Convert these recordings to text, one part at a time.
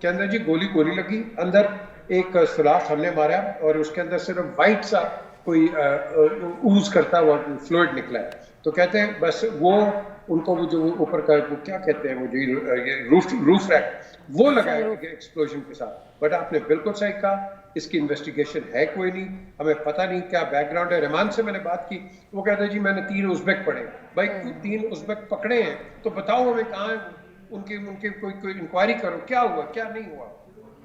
کہ اندر جی گولی لگی, اندر ایک سوراخ ہم نے مارا اور اس کے اندر صرف وائٹ سا کوئی اوز کرتا ہوا فلوئڈ نکلا ہے. تو کہتے ہیں بس وہ ان کو وہ جو اوپر کا وہ کیا کہتے ہیں وہ جو روف ریک وہ لگا ہے ایکسپلوژن کے ساتھ. بٹ آپ نے بالکل صحیح کہا, اس کی انویسٹیگیشن ہے کوئی نہیں, ہمیں پتہ نہیں کیا بیک گراؤنڈ ہے. رحمان سے میں نے بات کی, وہ کہتے ہیں جی میں نے 3 ازبک پڑھے. بھائی 3 ازبک پکڑے ہیں تو بتاؤ ہمیں کہاں ہے ان کے کوئی انکوائری کرو, کیا ہوا کیا نہیں ہوا.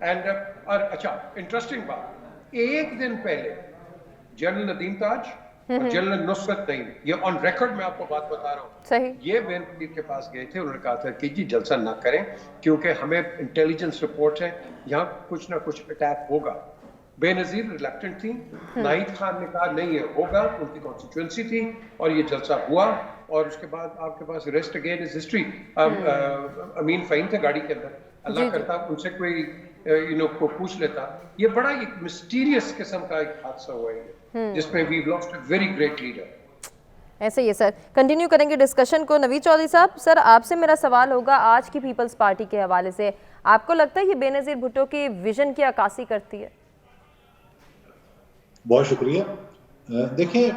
اینڈ اور اچھا انٹرسٹنگ بات, ایک دن پہلے جنرل ندیم تاج اور جنرل نصرت نعیم, یہ آن ریکارڈ میں آپ کو بات بتا رہا ہوں, یہ بے نظیر کے پاس گئے تھے. انہوں نے کہا تھا کہ جی جلسہ نہ کریں کیونکہ ہمیں انٹیلیجنس رپورٹس ہیں یہاں کچھ نہ کچھ اٹیک ہوگا. بے نظیر ریلیکٹنٹ تھی, ناہید خان نے کہا نہیں یہ ہوگا, ان کی کانسٹیچوئنسی تھی اور یہ جلسہ ہوا. اور اس کے بعد آپ کے پاس ریسٹ اگین از ہسٹری. امین فہیم تھے گاڑی کے اندر, اللہ کرتا ان سے کوئی کو پوچھ لیتا. یہ بڑا ایک مسٹیریس قسم کا ایک حادثہ ہوا ہے جس میں we lost a very great leader. ایسے ہی ہے سر, کنٹینیو کریں گے ڈسکشن کو. نوید چودھری صاحب, سر آپ سے میرا سوال ہوگا آج کی پیپلز پارٹی کے حوالے سے, آپ کو لگتا ہے یہ بے نظیر بھٹو کی ویژن کی عکاسی کرتی ہے؟ بہت شکریہ. دیکھیں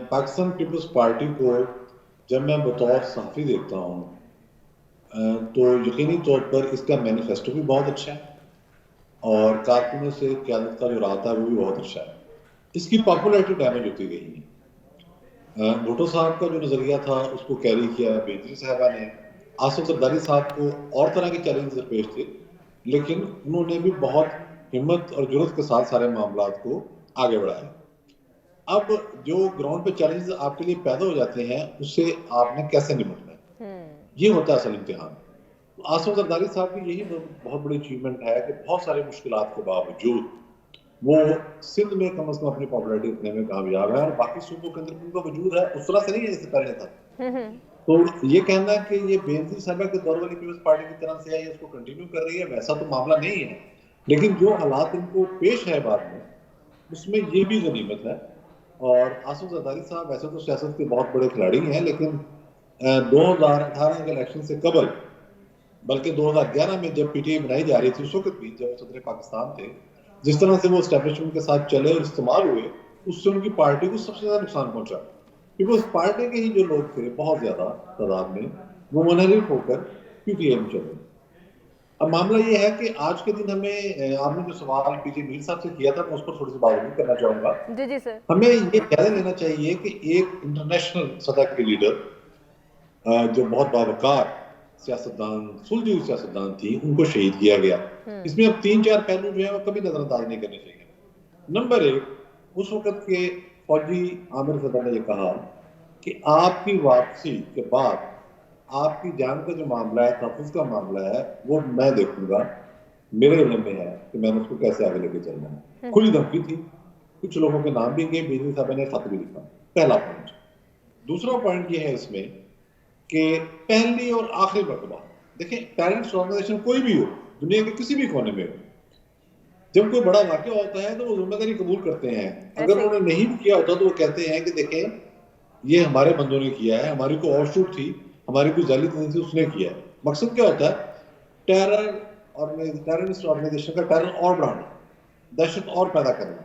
پاکستان پیپلز پارٹی کو جب میں بطور صحافی دیکھتا ہوں تو یقینی طور پر اس کا مینیفیسٹو بھی بہت اچھا ہے اور کارکنوں سے قیادت کا جو رابطہ وہ بھی بہت اچھا ہے. اس کی پاپولیرٹی ڈیمیج ہوتی گئی ہے. بھٹو صاحب کا جو نظریہ تھا اس کو کیری کیا بے نظیر صاحبہ نے. آصف زرداری صاحب کو اور طرح کے چیلنج درپیش تھے لیکن انہوں نے بھی بہت ہمت اور جرأت کے ساتھ سارے معاملات کو آگے بڑھایا. اب جو گراؤنڈ پہ چیلنجز آپ کے لیے پیدا ہو جاتے ہیں اس سے آپ نے کیسے نمٹنا ہے, یہ ہوتا ہے اصل امتحان. آصف زرداری صاحب کی یہی بہت بڑی اچیومنٹ ہے کہ بہت سارے مشکلات کے باوجود وہ سندھ میں کم از کم اپنی پاپولیرٹی رکھنے میں کامیاب ہے اور باقی صوبوں کے اندر ان کا وجود ہے اس طرح سے نہیں ہے جیسے پہلے تھا. تو یہ کہنا ہے کہ یہ بے نظیر صاحبہ کے دور والی پیپلز پارٹی کی طرف سے ہے یا اس کو کنٹینیو کر رہی ہے, ویسا تو معاملہ نہیں ہے. لیکن جو حالات ان کو پیش ہے بعد میں اس میں یہ بھی غنیمت ہے. اور آصف زرداری صاحب ویسے تو سیاست کے بہت بڑے کھلاڑی ہیں لیکن 2018 کے الیکشن سے قبل بلکہ 2011 میں جب پی ٹی آئی بنائی جا رہی تھی اس وقت بھی جب صدر پاکستان تھے, جس طرح سے وہ اسٹیبلشمنٹ کے ساتھ چلے اور استعمال ہوئے اس سے ان کی پارٹی کو سب سے زیادہ نقصان پہنچا. کیونکہ اس پارٹی کے ہی جو لوگ تھے بہت زیادہ تعداد میں وہ منحرف ہو کر پی ٹی آئی میں چلے. اب معاملہ یہ ہے کہ آج کے دن ہمیں, آپ نے جو سوال پی جے میر صاحب سے کیا تھا میں اس پر تھوڑی سی بات کرنا چاہوں گا. جی سر, ہمیں یہ جائزہ لینا چاہیے کہ ایک انٹرنیشنل سطح کے لیڈر جو بہت باوقار سیاستدان سلجھی سیاستدان تھی ان کو شہید کیا گیا. اس میں اب 3-4 پہلو جو ہیں وہ کبھی نظر انداز نہیں کرنے چاہیے. نمبر 1, اس وقت کے فوجی عامر صدر نے یہ کہا کہ آپ کی واپسی کے بعد آپ کی جان کا جو معاملہ ہے, تحفظ کا معاملہ ہے, وہ میں دیکھوں گا, میرے علم میں ہے کہ میں نے اس کو کیسے آگے لے کے چلنا ہے. کھلی دھمکی تھی, کچھ لوگوں کے نام بھی گئے, بے نظیر صاحب نے خط بھی لکھا. پہلا پوائنٹ. دوسرا پوائنٹ یہ ہے اس میں کہ پہلی اور آخری مرتبہ دیکھیں پیرنٹس آرگنائزیشن کوئی بھی ہو دنیا کے کسی بھی کونے میں ہو, جب کوئی بڑا واقعہ ہوتا ہے تو وہ ذمہ داری قبول کرتے ہیں. اگر انہوں نے نہیں کیا ہوتا تو وہ کہتے ہیں کہ دیکھیں یہ ہمارے بندوں نے کیا ہے, ہماری کوئی اور شوٹ تھی, ہماری کوئی ذیلی تنظیم تھی, اس نے کیا ہے. مقصد کیا ہوتا ہے, ٹیررسٹ آرگنائزیشن کا ٹیرر اور بڑھانا, دہشت اور پیدا کرنا.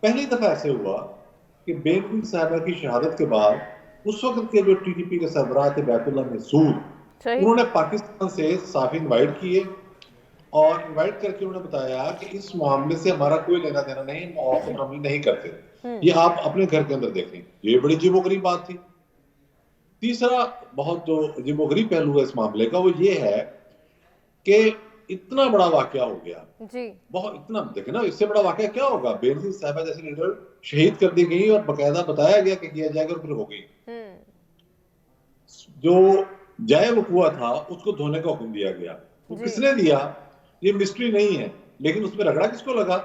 پہلی دفعہ ایسے ہوا کہ بے نظیر صاحبہ کی شہادت کے بعد اس وقت کے جو ٹی ٹی پی کے سربراہ تھے بیت اللہ محسود, انہوں نے پاکستان سے صحافی انوائٹ کیے اور انوائٹ کر کے انہوں نے بتایا کہ اس معاملے سے ہمارا کوئی لینا دینا نہیں, ہم عمل نہیں کرتے, یہ آپ اپنے گھر کے اندر دیکھیں. یہ بڑی عجیب و غریب بات تھی. تیسرا بہت جو عجیب و غریب پہلو ہے اس معاملے کا وہ یہ ہے کہ اتنا بڑا واقعہ ہو گیا, بہت اتنا دیکھیں نا, اس سے بڑا واقعہ کیا ہوگا. بے نظیر صاحبہ جیسے لیڈر شہید کر دی گئی اور باقاعدہ بتایا گیا کہ کیا جائے گا اور پھر ہو گئی. جو جائے وقوع تھا اس کو دھونے کا حکم دیا گیا. وہ کس نے دیا یہ مسٹری نہیں ہے, لیکن اس میں رگڑا کس کو لگا.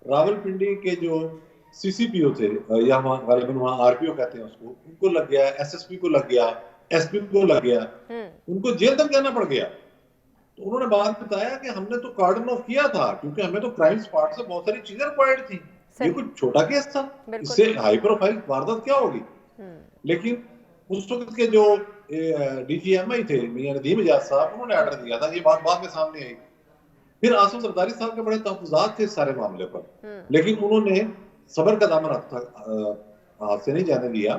راول پنڈی کے جو سی سی پی او تھے یا غالباً وہاں آر پی او کہتے ہیں اس کو, ان کو لگ گیا, ایس ایس پی کو لگ گیا, ایس پی کو لگ گیا, ان کو جیل تک جانا پڑ گیا. تو انہوں نے بعد بتایا کہ ہم نے تو کارڈن آف کیا تھا کیونکہ ہمیں تو کرائم اسپاٹ سے بہت ساری چیزیں ریکوائرڈ تھیں, یہ کچھ چھوٹا کیس تھا, اس سے ہائی پروفائل واردات کیا ہوگی. لیکن اس وقت کے جو ڈی جی ایم آئی تھے میاں ندیم اجاز صاحب, انہوں نے آرڈر دیا تھا, یہ بات بعد میں سامنے آئی. پھر آصف زرداری صاحب کے بڑے تحفظات تھے اس سارے معاملے پر، لیکن انہوں نے صبر کا دامن ہاتھ سے نہیں جانے دیا.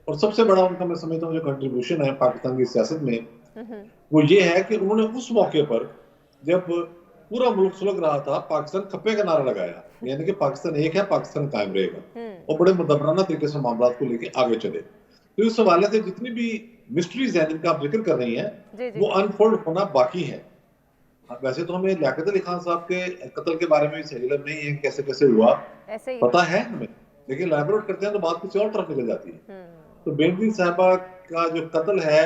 اور سب سے بڑا ان کا میں سمجھتا ہوں جو کنٹریبیوشن ہے پاکستان کی سیاست میں وہ یہ ہے کہ انہوں نے اس موقع پر جب پورا ملک سلگ رہا تھا پاکستان کھپے کا نعرہ لگایا، یعنی کہ پاکستان ایک ہے، پاکستان قائم رہے گا، اور بڑے مدبرانہ طریقے سے معاملات کو لے کے آگے چلے. تو اس حوالے سے جتنی بھی مسٹریز ہیں جن کا آپ ذکر کر رہی ہیں وہ انفولڈ ہونا باقی ہے. ویسے تو ہمیں لیاقت علی خان صاحب کے قتل کے بارے میں بھی صحیح علم نہیں ہے کیسے کیسے ہوا، پتا ہے ہمیں، لیکن لیبوریٹ کرتے ہیں تو بات کسی اور طرف نکل جاتی ہے. تو بینظیر صاحبہ کا جو قتل ہے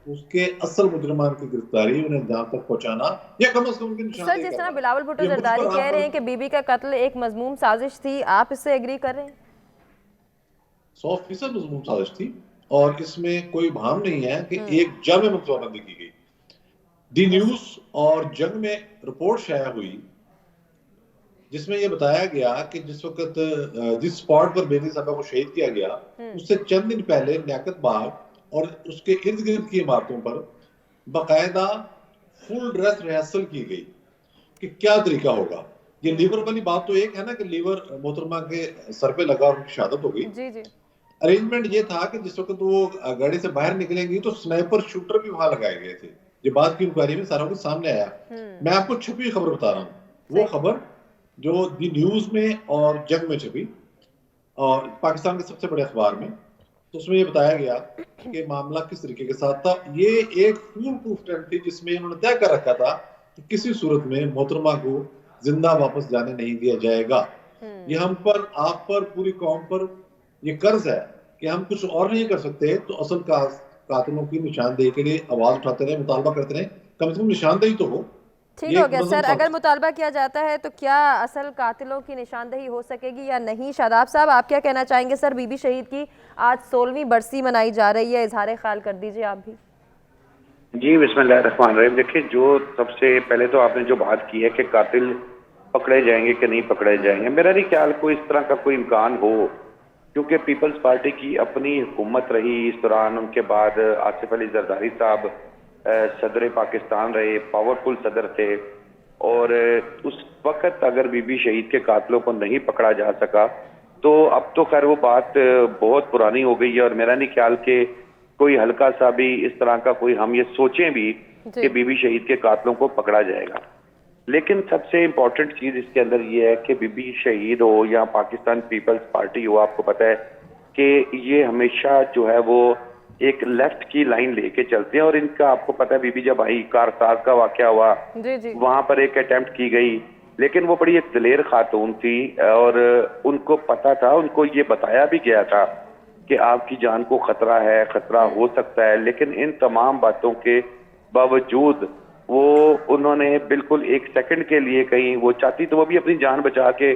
اس کے اصل مجرمان کی گرفتاری، انہیں جہاں تک پہنچانا یا کم از کم ان کی نشاندہی سر، جس طرح کرنا. بلاول بھٹو زرداری کہہ رہے ہیں کہ بی بی کا قتل ایک مذموم سازش تھی، آپ اس سے ایگری کر رہے ہیں؟ 100% مضمون سازش تھی، اور اس میں کوئی بھام نہیں ہے کہ ایک جنگ میں منصوبہ بندی کی گئی. دی نیوز اور جنگ میں رپورٹ شائع ہوئی جس میں یہ بتایا گیا کہ جس وقت جس سپاٹ پر بینظیر صاحبہ کو شہید کیا گیا اس سے چند دن پہلے لیاقت باغ اور اس کے ارد گرد کی عمارتوں پر باقاعدہ فل ڈریس ریہرسل کی گئی کہ کیا طریقہ ہوگا. یہ لیور والی بات تو ایک ہے نا کہ لیور محترمہ کے سر پہ لگا اور ان کی شہادت ہو گئی. ارینجمنٹ یہ تھا کہ جس وقت وہ گاڑی سے باہر نکلیں گی تو سنائپر شوٹر بھی وہاں لگائے گئے تھے. یہ بات کی انکوائری میں سارا کچھ سامنے آیا. میں آپ کو چھپی خبر بتا رہا ہوں، وہ خبر جو دی نیوز میں اور جنگ میں چھپی اور پاکستان کے سب سے بڑے اخبار میں، تو اس میں یہ بتایا گیا کہ معاملہ کس طریقے کے ساتھ تھا. یہ ایک فول پروف ٹینٹ تھی جس میں انہوں نے طے کر رکھا تھا کہ کسی صورت میں محترمہ کو زندہ واپس جانے نہیں دیا جائے گا. یہ ہم پر، آپ پر، پوری قوم پر یہ قرض ہے کہ ہم کچھ اور نہیں کر سکتے تو اصل قاتلوں کی نشاندہی کے لیے آواز اٹھاتے رہے، مطالبہ کرتے رہے، کم از کم نشاندہی تو ہو. ٹھیک ہو گیا سر، اگر مطالبہ کیا جاتا ہے تو کیا اصل قاتلوں کی نشاندہی ہو سکے گی یا نہیں؟ شاداب صاحب آپ کیا کہنا چاہیں گے؟ سر، بی بی شہید کی آج 16ویں برسی منائی جا رہی ہے، اظہار خیال کر دیجئے آپ بھی. جی بسم اللہ الرحمن الرحیم. دیکھیں، جو سب سے پہلے تو آپ نے جو بات کی ہے کہ قاتل پکڑے جائیں گے کہ نہیں پکڑے جائیں گے، میرا نہیں خیال کوئی اس طرح کا کوئی امکان ہو، کیونکہ پیپلز پارٹی کی اپنی حکومت رہی اس دوران. ان کے بعد آصف علی زرداری صاحب صدر پاکستان رہے، پاورفل صدر تھے، اور اس وقت اگر بی بی شہید کے قاتلوں کو نہیں پکڑا جا سکا تو اب تو خیر وہ بات بہت پرانی ہو گئی ہے، اور میرا نہیں خیال کہ کوئی ہلکا سا بھی اس طرح کا کوئی ہم یہ سوچیں بھی کہ بی بی شہید کے قاتلوں کو پکڑا جائے گا. لیکن سب سے امپورٹنٹ چیز اس کے اندر یہ ہے کہ بی بی شہید ہو یا پاکستان پیپلز پارٹی ہو، آپ کو پتہ ہے کہ یہ ہمیشہ جو ہے وہ ایک لیفٹ کی لائن لے کے چلتے ہیں. اور ان کا آپ کو پتہ ہے بی بی جب آئی، کارساز کا واقعہ ہوا، وہاں پر ایک اٹیمپٹ کی گئی، لیکن وہ بڑی ایک دلیر خاتون تھی اور ان کو پتا تھا، ان کو یہ بتایا بھی گیا تھا کہ آپ کی جان کو خطرہ ہے، خطرہ ہو سکتا ہے. لیکن ان تمام باتوں کے باوجود وہ انہوں نے بالکل ایک سیکنڈ کے لیے کہیں وہ چاہتی تو وہ بھی اپنی جان بچا کے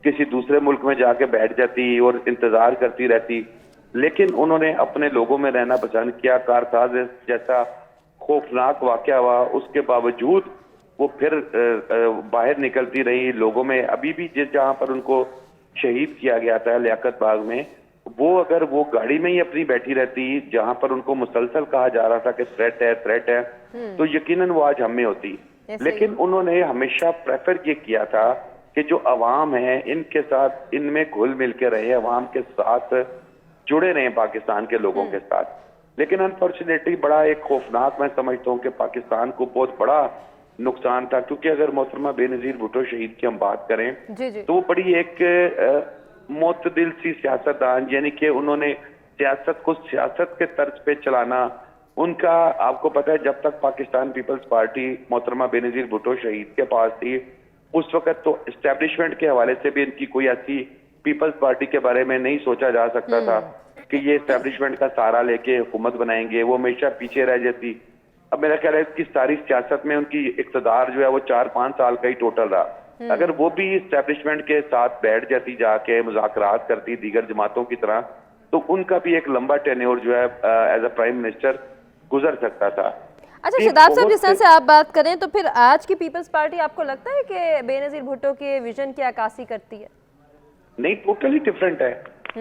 کسی دوسرے ملک میں جا کے بیٹھ جاتی اور انتظار کرتی رہتی، لیکن انہوں نے اپنے لوگوں میں رہنا پسند کیا. کارساز جیسا خوفناک واقعہ ہوا، اس کے باوجود وہ پھر باہر نکلتی رہی لوگوں میں. ابھی بھی جہاں پر ان کو شہید کیا گیا تھا لیاقت باغ میں، وہ اگر وہ گاڑی میں ہی اپنی بیٹھی رہتی جہاں پر ان کو مسلسل کہا جا رہا تھا کہ تھریٹ ہے تو یقیناً وہ آج ہم میں ہوتی. لیکن انہوں نے ہمیشہ پریفر یہ کیا تھا کہ جو عوام ہیں ان کے ساتھ، ان میں گھل مل کے رہے، عوام کے ساتھ جڑے رہے پاکستان کے لوگوں کے ساتھ. لیکن انفارچونیٹلی بڑا ایک خوفناک میں سمجھتا ہوں کہ پاکستان کو بہت بڑا نقصان تھا، کیونکہ اگر محترمہ بے نظیر بھٹو شہید کی ہم بات کریں تو وہ بڑی ایک معتدل سی سیاستدان، یعنی کہ انہوں نے سیاست کو سیاست کے طرز پہ چلانا ان کا، آپ کو پتہ ہے جب تک پاکستان پیپلز پارٹی محترمہ بے نظیر بھٹو شہید کے پاس تھی اس وقت تو اسٹیبلشمنٹ کے حوالے سے بھی ان کی کوئی ایسی پیپلز پارٹی کے بارے میں نہیں سوچا جا سکتا تھا کہ یہ اسٹیبلشمنٹ کا سہارا لے کے حکومت بنائیں گے، وہ ہمیشہ پیچھے رہ جاتی. اب میرا خیال ہے اس کی ساری سیاست میں ان کی اقتدار جو ہے وہ 4-5 سال کا ہی ٹوٹل رہا. اگر وہ بھی اسٹیبلشمنٹ کے ساتھ بیٹھ جاتی، جا کے مذاکرات کرتی دیگر جماعتوں کی طرح، تو ان کا بھی ایک لمبا ٹینیور جو ہے ایز اے پرائم منسٹر گزر سکتا تھا. اچھا شاداب صاحب، جس طرح سے آپ بات کریں تو پھر آج کی پیپلز پارٹی آپ کو لگتا ہے کہ بے نظیر بھٹو کے ویژن کی عکاسی کرتی ہے؟ نہیں، ٹوٹلی ڈیفرنٹ ہے.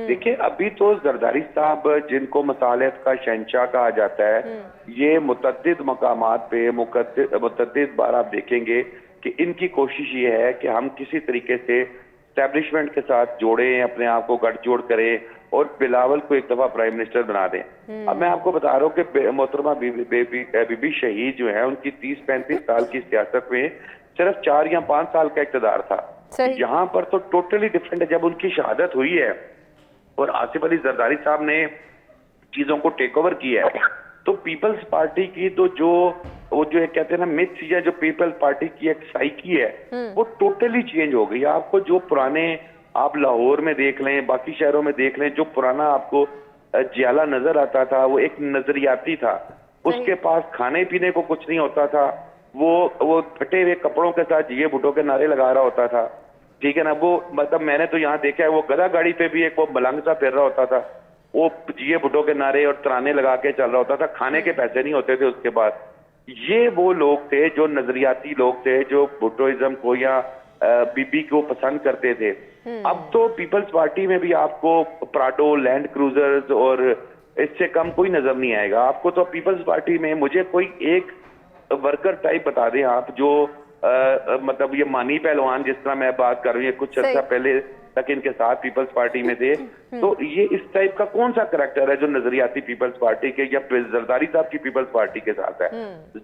دیکھیں، ابھی تو زرداری صاحب جن کو مصالحت کا شہنشاہ کہا جاتا ہے، یہ متعدد مقامات پہ متعدد بار آپ دیکھیں گے کہ ان کی کوشش یہ ہے کہ ہم کسی طریقے سے اسٹیبلشمنٹ کے ساتھ جوڑیں, اپنے آپ کو گٹھ جوڑ کریں اور بلاول کو ایک دفعہ پرائم منسٹر بنا دیں. اب میں آپ کو بتا رہا ہوں کہ محترمہ بی بی شہید جو ہیں, ان کی 30-35 سال کی سیاست میں صرف 4 یا 5 سال کا اقتدار تھا. یہاں پر تو ٹوٹلی ڈفرینٹ ہے. جب ان کی شہادت ہوئی ہے اور آصف علی زرداری صاحب نے چیزوں کو ٹیک اوور کیا ہے, تو پیپلز پارٹی کی تو وہ جو کہتے ہیں نا متس, یا جو پیپلز پارٹی کی ایک سائیکی ہے وہ ٹوٹلی چینج ہو گئی. آپ کو جو پرانے, آپ لاہور میں دیکھ لیں, باقی شہروں میں دیکھ لیں, جو پرانا آپ کو جیالہ نظر آتا تھا وہ ایک نظریاتی تھا. اس کے پاس کھانے پینے کو کچھ نہیں ہوتا تھا, وہ پھٹے ہوئے کپڑوں کے ساتھ جیے بھٹو کے نعرے لگا رہا ہوتا تھا. ٹھیک ہے نا, وہ مطلب میں نے تو یہاں دیکھا ہے وہ گدھا گاڑی پہ بھی ایک وہ ملنگ سا پھر رہا ہوتا تھا, وہ جیے بھٹو کے نعرے اور ترانے لگا کے چل رہا ہوتا تھا. کھانے کے پیسے نہیں ہوتے تھے اس کے بعد. یہ وہ لوگ تھے جو نظریاتی لوگ تھے, جو بھٹوازم کو یا بی بی کو پسند کرتے تھے. اب تو پیپلز پارٹی میں بھی آپ کو پراڈو, لینڈ کروزرز اور اس سے کم کوئی نظر نہیں آئے گا آپ کو. تو پیپلز پارٹی میں مجھے کوئی ایک ورکر ٹائپ بتا دیں آپ, جو مطلب یہ مانی پہلوان جس طرح میں بات کر رہی ہوں, کچھ عرصہ پہلے تک ان کے ساتھ پیپلز پارٹی میں تھے, تو یہ اس ٹائپ کا کون سا کریکٹر ہے جو نظریاتی پیپلز پارٹی کے یا زرداری صاحب کی پیپلز پارٹی کے ساتھ ہے؟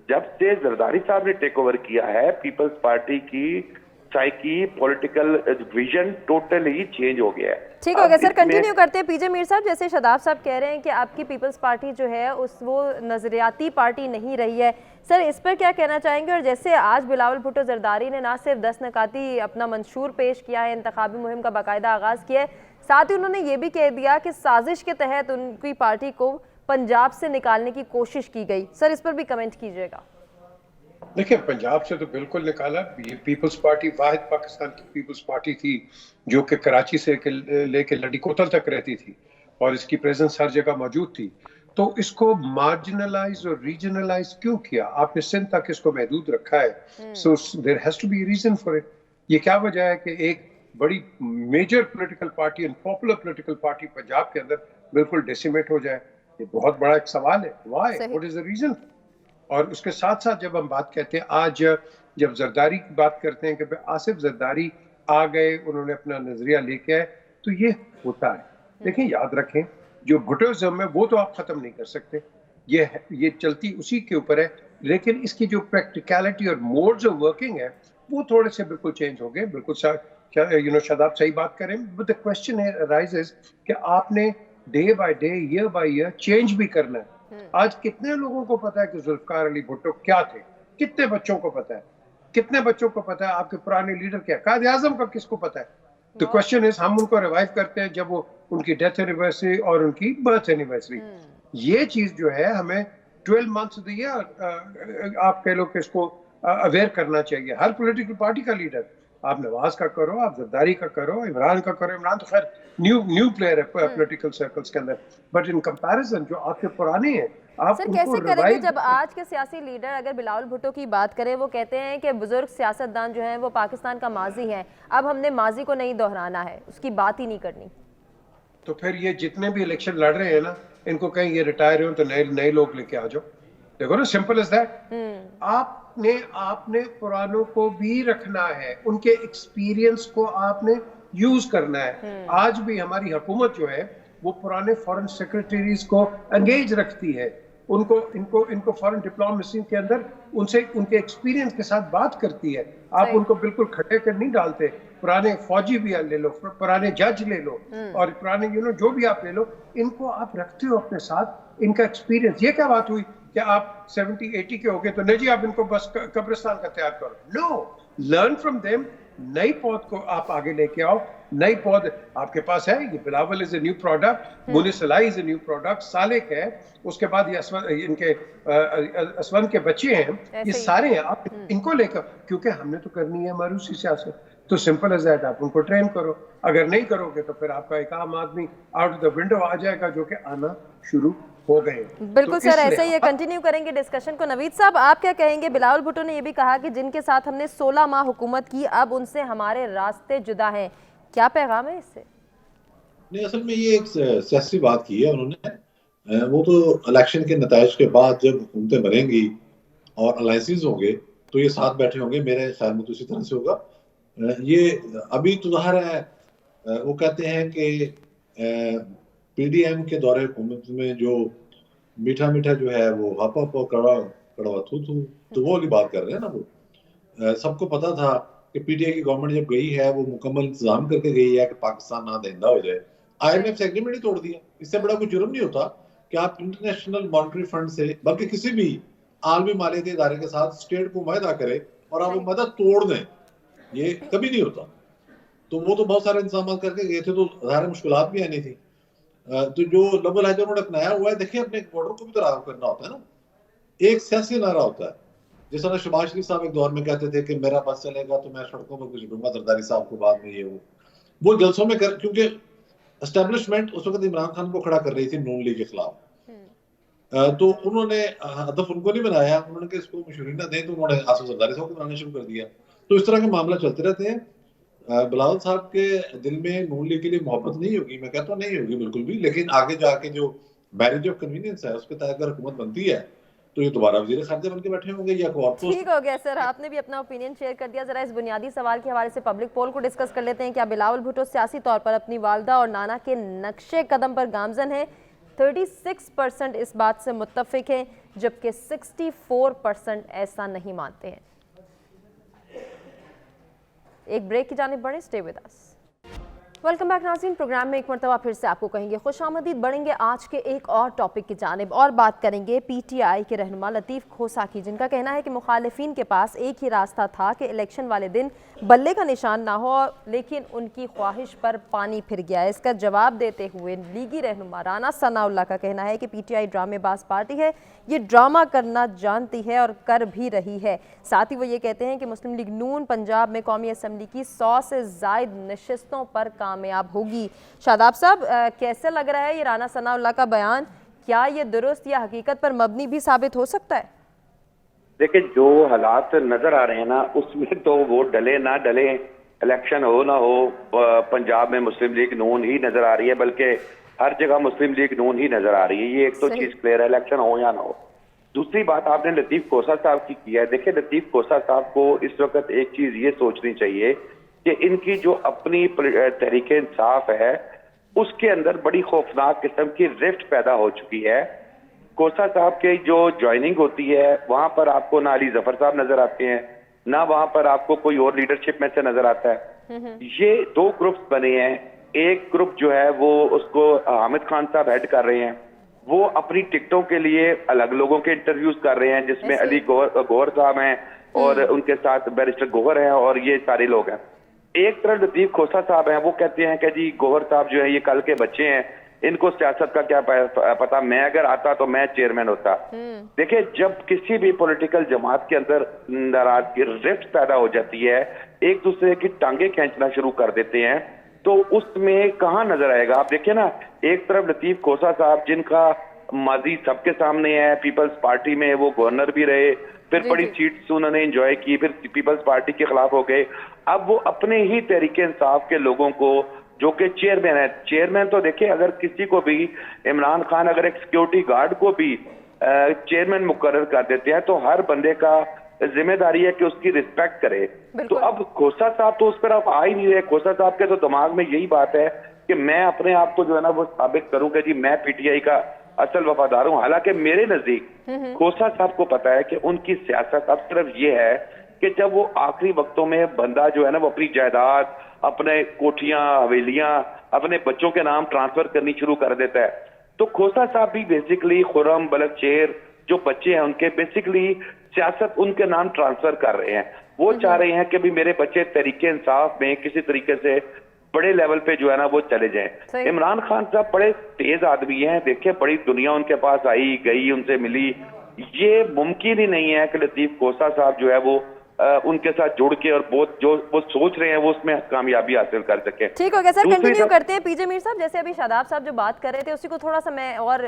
جب سے زرداری صاحب نے ٹیک اوور کیا ہے, پیپلز پارٹی کی psyche, political vision totally change ہو گیا ہے. ٹھیک ہو گیا سر, کنٹینیو کرتے ہیں. پی جے میر صاحب, جیسے شاداب صاحب کہہ رہے ہیں کہ آپ کی پیپلز پارٹی جو ہے وہ نظریاتی پارٹی نہیں رہی ہے, سر اس پر کیا کہنا چاہیں گے؟ اور جیسے آج بلاول بھٹو زرداری نے نہ صرف 10 نکاتی اپنا منشور پیش کیا ہے, انتخابی مہم کا باقاعدہ آغاز کیا ہے, ساتھ ہی انہوں نے یہ بھی کہہ دیا کہ سازش کے تحت ان کی پارٹی کو پنجاب سے نکالنے کی کوشش کی گئی. سر اس پر بھی کمنٹ کیجیے گا. دیکھیں, پنجاب سے تو بالکل نکالا. یہ پیپلز پارٹی واحد پاکستان کی پیپلز پارٹی تھی جو کہ کراچی سے لے کے لڈی کوتل تک رہتی تھی, اور اس کی پریزنس ہر جگہ موجود تھی. تو اس کو مارجنلائز اور ریجنلائز کیوں کیا؟ آپ نے سندھ تک اس کو محدود رکھا ہے. So there has to be reason for it. یہ کیا وجہ ہے کہ ایک بڑی major political party and popular political party Punjab کے اندر بالکل ڈیسیمیٹ ہو جائے؟ یہ بہت بڑا ایک سوال ہے. Why, what is the reason? اور اس کے ساتھ ساتھ جب ہم بات کہتے ہیں, آج جب زرداری کی بات کرتے ہیں کہ آصف زرداری آ گئے, انہوں نے اپنا نظریہ لے کے آئے, تو یہ ہوتا ہے. دیکھیں, یاد رکھیں, جو بھٹوازم ہے وہ تو آپ ختم نہیں کر سکتے, یہ چلتی اسی کے اوپر ہے, لیکن اس کی جو پریکٹیکلٹی اور موڈز آف ورکنگ ہے وہ تھوڑے سے بالکل چینج ہو گئے. بالکل شاداب صحیح بات کریں, بٹ the question arises کہ آپ نے day by day, year by year change بھی کرنا ہے. آج کتنے لوگوں کو پتا ہے کہ ذوالفقار علی بھٹو کیا تھے؟ کتنے بچوں کو پتا ہے؟ کتنے بچوں کو پتا ہے آپ کے پرانے لیڈر کیا؟ قائد اعظم کا کس کو پتا ہے؟ تو کوشچن ہے, ہم ان کو ریوائیو کرتے ہیں جب وہ ان کی ڈیتھ اینیورسری اور ان کی برتھ اینیورسری. یہ چیز جو ہے ہمیں 12 months of the year آپ کہہ لو کہ اس کو اویئر کرنا چاہیے. ہر پولیٹیکل پارٹی کا لیڈر, آپ نواز کا کرو, آپ زرداری کا کرو, عمران کا کرو. عمران تو خیر نیو پلیئر ہے پولیٹیکل سرکلز کے اندر, بٹ ان کمپیریزن جو آپ کے پرانے ہیں آپ سر کیسے کریں گے جب آج کے سیاسی لیڈر, اگر بلاول بھٹو کی بات کریں, وہ کہتے ہیں کہ بزرگ سیاستدان جو ہیں وہ پاکستان کا ماضی ہیں, اب ہم نے ماضی کو نہیں دہرانا ہے, اس کی بات ہی نہیں کرنی. تو پھر یہ جتنے بھی الیکشن لڑ رہے ہیں نا, ان کو کہیں یہ ریٹائر ہوں تو نئے لوگ لے کے آ جاؤ. دیکھو نا, سمپل از دیٹ. آپ نے پرانوں کو بھی رکھنا ہے, ان کے ایکسپیرینس کو آپ نے یوز کرنا ہے. آج بھی ہماری حکومت جو ہے وہ پرانے فارن سیکرٹریز کو انگیج رکھتی ہے, ان کو فارن ڈپلومیسی کے اندر ان سے ان کے ایکسپیرینس کے ساتھ بات کرتی ہے. آپ ان کو بالکل کھٹے کر نہیں ڈالتے. پرانے فوجی بھی لے لو, پرانے جج لے لو, اور پرانے جو بھی آپ لے لو, ان کو آپ رکھتے ہو اپنے ساتھ, ان کا ایکسپیرینس. یہ کیا بات ہوئی کہ آپ 70-80 کے ہو گئے تو نہیں جی آپ ان کو بس قبرستان کا تیار کرو؟ نو, لرن فرام دیم. نئی پود کو آپ آگے لے کے آؤ. نئی پود آپ کے پاس ہے, یہ Bilawal is a new product, منسلائی is a new product, Salik ہے, اس کے بعد یہ ان کے اسون کے بچے ہیں, یہ سارے ہیں. آپ ان کو لے کر, کیونکہ ہم نے تو کرنی ہے مروسی سیاست, تو سمپل از دیٹ, آپ ان کو ٹرین کرو. اگر نہیں کرو گے تو پھر آپ کا ایک عام آدمی آؤٹ آف دا ونڈو آ جائے گا, جو کہ آنا شروع ہو گئے. بالکل سر, ایسا ہی کنٹینیو کریں گے ڈسکشن کو. نوید صاحب, آپ کیا کہیں گے؟ بلاول بھٹو نے یہ بھی کہا کہ جن کے ساتھ ہم نے 16 ماہ حکومت کی, اب ان سے ہمارے راستے جدا ہیں. کیا پیغام ہے اس سے؟ نہیں, اصل میں یہ ایک سیاسی بات کی ہے انہوں نے. وہ تو الیکشن کے نتائج کے بعد جب حکومتیں بنیں گی اور الائنسز ہوں گے تو یہ ساتھ بیٹھے ہوں گے، میرے خیال میں تو اسی طرح سے ہوگا. یہ ابھی تو ظاہر ہے وہ کہتے ہیں کہ پی ڈی ایم کے دور حکومت میں جو میٹھا میٹھا جو ہے وہ ہاپا ہاپا کڑوا تھو تو وہ والی بات کر رہے ہیں نا. وہ سب کو پتا تھا کہ پی ٹی آئی کی گورنمنٹ جب گئی ہے وہ مکمل انتظام کر کے گئی ہے کہ پاکستان نہ دہندہ ہو جائے. آئی ایم ایف سے ایگریمنٹ ہی توڑ دیا. اس سے بڑا کوئی جرم نہیں ہوتا کہ آپ انٹرنیشنل مانیٹری فنڈ سے بلکہ کسی بھی عالمی مالیاتی ادارے کے ساتھ اسٹیٹ کو معاہدہ کرے اور آپ وہ مدد توڑ دیں. یہ کبھی نہیں ہوتا. تو وہ تو بہت سارے انتظامات کر کے گئے تھے، تو ظاہر مشکلات بھی آنی تھی. تو جو لب الحجر انہوں نے اپنایا ہوا ہے، دیکھیں اپنے بارڈر کو بھی تو راغب کرنا ہوتا ہے نا. ایک سیاسی نعرہ ہوتا ہے. جس طرح شہباز شریف صاحب ایک دور میں کہتے تھے کہ میرا بس چلے گا تو میں سڑکوں پر کچھ دوں گا زرداری صاحب کو، بعد میں یہ وہ جلسوں میں کیونکہ اسٹیبلشمنٹ اس وقت عمران خان کو کھڑا کر رہی تھی نون لیگ کے خلاف. تو انہوں نے ہدف ان کو نہیں بنایا، انہوں نے کہ اس کو مشوری نہ دیں، تو انہوں نے آصف زرداری صاحب کو بنانا شروع کر دیا. تو اس طرح کے معاملہ چلتے رہتے ہیں. بلاول صاحب کے دل میں نون لیگ کے لیے محبت نہیں ہوگی، میں کہتا ہوں نہیں ہوگی بالکل بھی، لیکن آگے جا کے جو میرج آف کنوینئنس ہے اس کے تحت اگر حکومت بنتی ہے تو یہ دوبارہ وزیر خارجہ بن کے بیٹھے ہوں گے یا کوئی اور پوسٹ. ٹھیک ہو گیا سر، آپ نے بھی اپنا اوپینین شیئر کر دیا. ذرا اس بنیادی سوال کے حوالے سے پبلک پول کو ڈسکس کر لیتے ہیں. کیا بلاول بھٹو سیاسی طور پر اپنی والدہ اور نانا کے نقش قدم پر گامزن ہیں؟ 36% اس بات سے متفق ہیں جبکہ 64% ایسا نہیں مانتے ہیں. ایک بریک کی جانب بڑھیں، stay with us. Welcome back ناظرین. پروگرام میں ایک مرتبہ پھر سے آپ کو کہیں گے خوش آمدید. بڑھیں گے آج کے ایک اور ٹاپک کی جانب اور بات کریں گے پی ٹی آئی کے رہنما لطیف کھوسا کی، جن کا کہنا ہے کہ مخالفین کے پاس ایک ہی راستہ تھا کہ الیکشن والے دن بلے کا نشان نہ ہو، لیکن ان کی خواہش پر پانی پھر گیا. اس کا جواب دیتے ہوئے لیگی رہنما رانا ثناء اللہ کا کہنا ہے کہ پی ٹی آئی ڈرامے باز پارٹی ہے، یہ ڈرامہ کرنا جانتی ہے اور کر بھی رہی ہے. ساتھ ہی وہ یہ کہتے ہیں کہ مسلم لیگ نون پنجاب میں قومی اسمبلی کی 100 سے زائد نشستوں پر کامیاب ہوگی. شاداب صاحب، کیسے لگ رہا ہے یہ رانا ثناء اللہ کا بیان؟ کیا یہ درست یا حقیقت پر مبنی بھی ثابت ہو سکتا ہے؟ دیکھیں جو حالات نظر آ رہے ہیں نا اس میں تو وہ ڈلے نہ ڈلے، الیکشن ہو نہ ہو، پنجاب میں مسلم لیگ نون ہی نظر آ رہی ہے، بلکہ ہر جگہ مسلم لیگ نون ہی نظر آ رہی ہے. یہ ایک تو چیز کلیئر ہے، الیکشن ہو یا نہ ہو. دوسری بات آپ نے لطیف کھوسا صاحب کی ہے. دیکھیں لطیف کھوسا صاحب کو اس وقت ایک چیز یہ سوچنی چاہیے کہ ان کی جو اپنی تحریک انصاف ہے اس کے اندر بڑی خوفناک قسم کی رفٹ پیدا ہو چکی ہے. کھوسا صاحب کی جو جوائننگ ہوتی ہے وہاں پر آپ کو نہ علی ظفر صاحب نظر آتے ہیں، نہ وہاں پر آپ کو کوئی اور لیڈرشپ میں سے نظر آتا ہے. یہ دو گروپس بنے ہیں. ایک گروپ جو ہے وہ اس کو حامد خان صاحب ہیڈ کر رہے ہیں، وہ اپنی ٹکٹوں کے لیے الگ لوگوں کے انٹرویوز کر رہے ہیں، جس میں علی گوہر صاحب ہیں اور ان کے ساتھ بیرسٹر گوہر ہیں اور یہ سارے لوگ ہیں. ایک طرف لطیف کھوسا صاحب ہیں، وہ کہتے ہیں کہ جی گوہر صاحب جو ہے یہ کل کے بچے ہیں، ان کو سیاست کا کیا پتا، میں اگر آتا تو میں چیئرمین ہوتا. دیکھیں جب کسی بھی پولیٹیکل جماعت کے اندر ناراضگی رفٹ پیدا ہو جاتی ہے، ایک دوسرے کی ٹانگیں کھینچنا شروع کر دیتے ہیں، تو اس میں کہاں نظر آئے گا. آپ دیکھیں نا، ایک طرف لطیف کھوسا صاحب جن کا ماضی سب کے سامنے ہے، پیپلز پارٹی میں وہ گورنر بھی رہے، پھر بڑی سیٹس انہوں نے انجوائے کی، پھر پیپلز پارٹی کے خلاف ہو گئے. اب وہ اپنے ہی تحریک انصاف کے لوگوں کو جو کہ چیئرمین ہے، چیئرمین تو دیکھیں اگر کسی کو بھی عمران خان اگر ایک سیکیورٹی گارڈ کو بھی چیئرمین مقرر کر دیتے ہیں تو ہر بندے کا ذمہ داری ہے کہ اس کی رسپیکٹ کرے. تو اب کھوسا صاحب تو اس پر آپ آ ہی نہیں رہے. کھوسا صاحب کے تو دماغ میں یہی بات ہے کہ میں اپنے آپ کو جو ہے نا وہ ثابت کروں کہ جی میں پی ٹی آئی کا اصل وفادار ہوں. حالانکہ میرے نزدیک کھوسا صاحب کو پتا ہے کہ ان کی سیاست اب صرف یہ ہے کہ جب وہ آخری وقتوں میں بندہ جو ہے نا وہ اپنی جائیداد، اپنے کوٹھیاں، حویلیاں اپنے بچوں کے نام ٹرانسفر کرنی شروع کر دیتا ہے. تو کھوسا صاحب بھی بیسیکلی خرم، بلک شیر جو بچے ہیں ان کے بیسیکلی سیاست ان کے نام ٹرانسفر کر رہے ہیں. وہ چاہ رہے ہیں کہ بھی میرے بچے تحریک انصاف میں کسی طریقے سے بڑے لیول پہ جو ہے نا وہ چلے جائیں. عمران خان صاحب بڑے تیز آدمی ہیں، دیکھیں بڑی دنیا ان کے پاس آئی گئی، ان سے ملی. یہ ممکن ہی نہیں ہے کہ لطیف کھوسا صاحب جو ہے وہ ان کے ساتھ جڑ کے اور بہت جو وہ سوچ رہے ہیں وہ اس میں کامیابی حاصل کر سکیں. ٹھیک ہو گیا سر، کنٹینیو کرتے ہیں. پی جے میر صاحب، جیسے ابھی شاداب صاحب جو بات کر رہے تھے اسی کو تھوڑا سا میں اور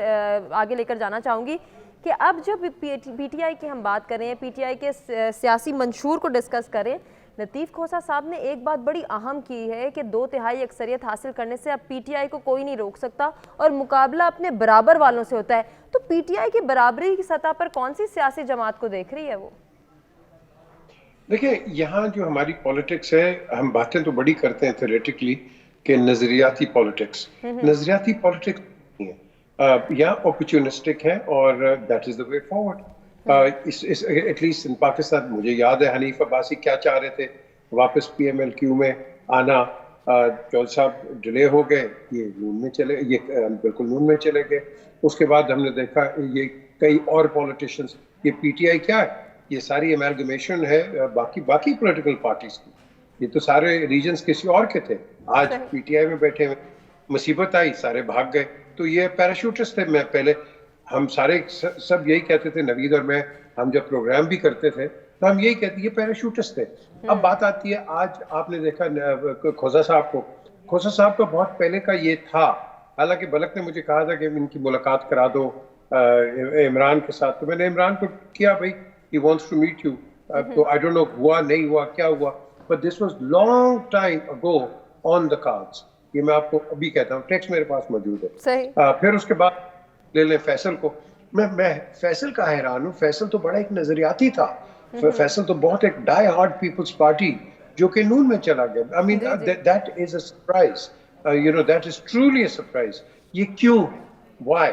آگے لے کر جانا چاہوں گی کہ اب جب پی ٹی آئی کی ہم بات کریں، پی ٹی آئی کے سیاسی منشور کو ڈسکس کریں، لطیف کھوسا صاحب نے ایک بات بڑی اہم کی ہے کہ 2/3 اکثریت حاصل کرنے سے اب پی ٹی آئی کو کوئی نہیں روک سکتا اور مقابلہ اپنے برابر والوں سے ہوتا ہے. تو پی ٹی آئی کی برابری کی سطح پر کون سی سیاسی جماعت کو دیکھ رہی ہے وہ؟ دیکھیں یہاں جو ہماری پالیٹکس ہے، ہم باتیں تو بڑی کرتے ہیں تھیوریٹکلی کہ نظریاتی پالیٹکس، نظریاتی پالیٹکس نہیں ہے، یا اپرچونسٹک ہے، اور that is the way forward. At least in Pakistan مجھے یاد ہے حنیف عباسی کیا چاہ رہے تھے، واپس پی ایم ایل کیو میں آنا. چودھری صاحب ڈیلے ہو گئے، یہ نون میں چلے، یہ بالکل نون میں چلے گئے. اس کے بعد ہم نے دیکھا یہ کئی اور پولیٹیشنز، یہ پی ٹی آئی کیا ہے، یہ ساری امیلگمیشن ہے باقی پولیٹیکل پارٹیز کی. یہ تو سارے ریجنز کسی اور کے تھے، آج پی ٹی آئی میں بیٹھے ہوئے، مصیبت آئی سارے بھاگ گئے. تو یہ پیراشوٹسٹ تھے. میں پہلے ہم سارے سب یہی کہتے تھے، نوید اور میں، ہم جب پروگرام بھی کرتے تھے تو ہم یہی کہتے یہ پیراشوٹسٹ تھے. اب بات آتی ہے، آج آپ نے دیکھا کھوسا صاحب کا بہت پہلے کا یہ تھا. حالانکہ بلک نے مجھے کہا تھا کہ ان کی ملاقات کرا دو عمران کے ساتھ، تو میں نے عمران کو کیا بھائی he wants to meet you. تو I don't know ہوا نہیں ہوا کیا ہوا، but this was long time ago on the cards. یہ میں آپ کو ابھی کہتا ہوں، ٹیکسٹ میرے پاس موجود ہے. پھر اس کے بعد لے لیں فیصل کو. میں فیصل کا حیران ہوں. فیصل تو بڑا ایک نظریاتی تھا. فیصل تو بہت ایک ڈائی ہارڈ پیپلز پارٹی جو کہ نون میں چلا گیا. I mean that is a surprise. That is truly a surprise. یہ کیوں، why؟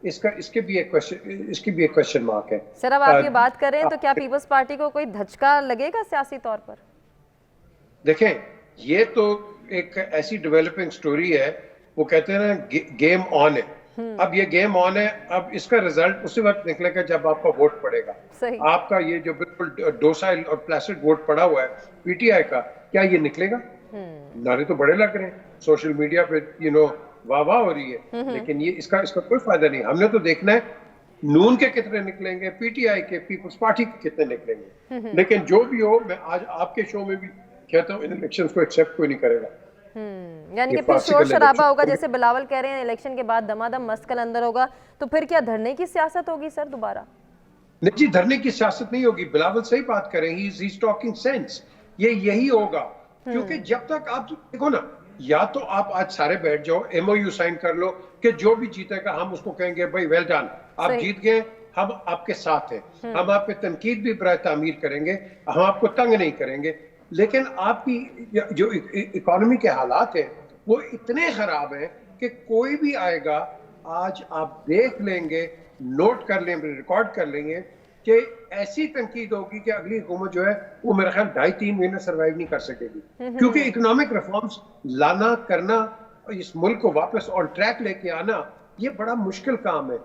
اس کے بھی ایک کوشچن مارک ہے. سر اب آپ یہ بات کر رہے ہیں تو کیا پیپلز پارٹی کو کوئی دھچکا لگے گا سیاسی طور پر؟ دیکھیں یہ تو ایک ایسی ڈیولپنگ سٹوری ہے، وہ کہتے ہیں نا گیم آن ہے. اب یہ گیم آن ہے، اب اس کا ریزلٹ اسی وقت نکلے گا جب آپ کا ووٹ پڑے گا. آپ کا یہ جو بالکل ڈوسائل اور پلیسڈ ووٹ پڑا ہوا ہے پی ٹی آئی کا، کیا یہ نکلے گا؟ نعرے تو بڑے لگ رہے ہیں، سوشل میڈیا پہ واہ واہ ہو رہی ہے، لیکن یہ اس کا کوئی فائدہ نہیں. ہم نے تو دیکھنا ہے نون کے کتنے نکلیں گے، پی ٹی آئی کے، پیپلز پارٹی کے کتنے نکلیں گے. لیکن جو بھی ہو، میں آج آپ کے شو میں بھی کہتا ہوں ان الیکشنز کو ایکسیپٹ کوئی نہیں کرے گا. یعنی کہ پھر شور شرابہ ہوگا، جیسے بلاول کہہ رہے ہیں الیکشن کے بعد دمادم مسکل اندر ہوگا، تو پھر کیا دھرنے کی سیاست ہوگی سر دوبارہ؟ نہیں جی، دھرنے کی سیاست نہیں ہوگی. بلاول صحیح بات کریں، ہی از ٹاکنگ سینس. یہی ہوگا، کیونکہ جب تک آپ دیکھو نا، یا تو آپ آج سارے بیٹھ جاؤ، ایم او یو سائن کر لو کہ جو بھی جیتے گا ہم اس کو کہیں گے بھائی ویل ڈن، آپ جیت گئے، ہم آپ کے ساتھ ہیں، ہم آپ پہ تنقید بھی برائے تعمیر کریں گے، ہم آپ کو تنگ نہیں کریں گے. لیکن آپ کی جو اکانومی کے حالات ہیں وہ اتنے خراب ہیں کہ کوئی بھی آئے گا، آج آپ دیکھ لیں گے، نوٹ کر لیں، ریکارڈ کر لیں گے کہ ایسی تنقید ہوگی کہ اگلی حکومت جو ہے وہ میرا خیال 2.5-3 مہینے سروائیو نہیں کر سکے گی. کیونکہ اکنامک ریفارمز لانا کرنا، اس ملک کو واپس آن ٹریک لے کے آنا، یہ بڑا مشکل کام ہے.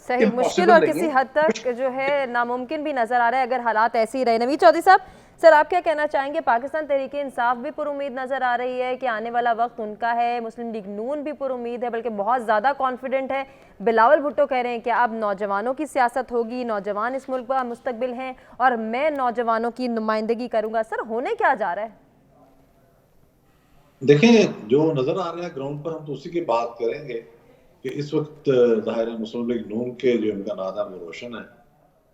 صحیح، مشکل اور کسی حد تک جو ہے ناممکن بھی نظر آ رہا ہے اگر حالات ایسے ہی رہے. نوید چودھری صاحب، سر آپ کیا کہنا چاہیں گے؟ پاکستان تحریک انصاف بھی پر امید نظر آ رہی ہے کہ آنے والا وقت ان کا ہے، مسلم لیگ نون بھی پر امید ہے، بلکہ بہت زیادہ کانفیڈنٹ ہے. بلاول بھٹو کہہ رہے ہیں کہ اب نوجوانوں کی سیاست ہوگی، نوجوان اس ملک کا مستقبل ہیں اور میں نوجوانوں کی نمائندگی کروں گا. سر ہونے کیا جا رہا ہے؟ دیکھیں جو نظر آ رہا ہے گراؤنڈ پر، ہم تو اسی کی بات کریں گے کہ اس وقت ظاہر ہے مسلم لیگ نون کے جو امکانات ہیں وہ روشن ہیں،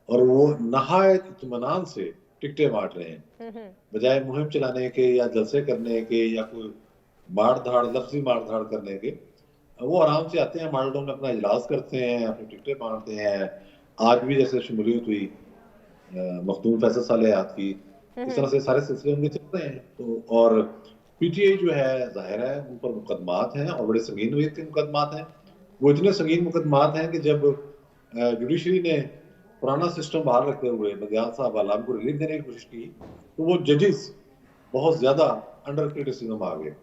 اور وہ نہایت اطمینان سے ٹکٹیں بانٹ رہے ہیں، بجائے مہم چلانے کے یا جلسے کرنے کے یا کوئی مار دھاڑ، لفظی مار دھاڑ کرنے کے. وہ آرام سے آتے ہیں، ماڈل ٹاؤن میں اپنا اجلاس کرتے ہیں، اپنی ٹکٹیں بانٹتے ہیں. آج بھی جیسے شمولیت ہوئی مخدوم فیصل صالحات کی، اس طرح سے سارے سلسلے ان کے چل رہے ہیں. تو اور پی ٹی آئی جو ہے ظاہر ہے ان پر مقدمات ہیں اور بڑے سنگین نوعیت کے مقدمات ہیں. وہ اتنے سنگین مقدمات ہیں کہ جب جوڈیشری نے پرانا سسٹم بحال رکھتے ہوئے بدیال صاحب عالم کو ریلیف دینے کی کوشش کی تو وہ ججز بہت زیادہ انڈر کرٹیسزم آ گئے.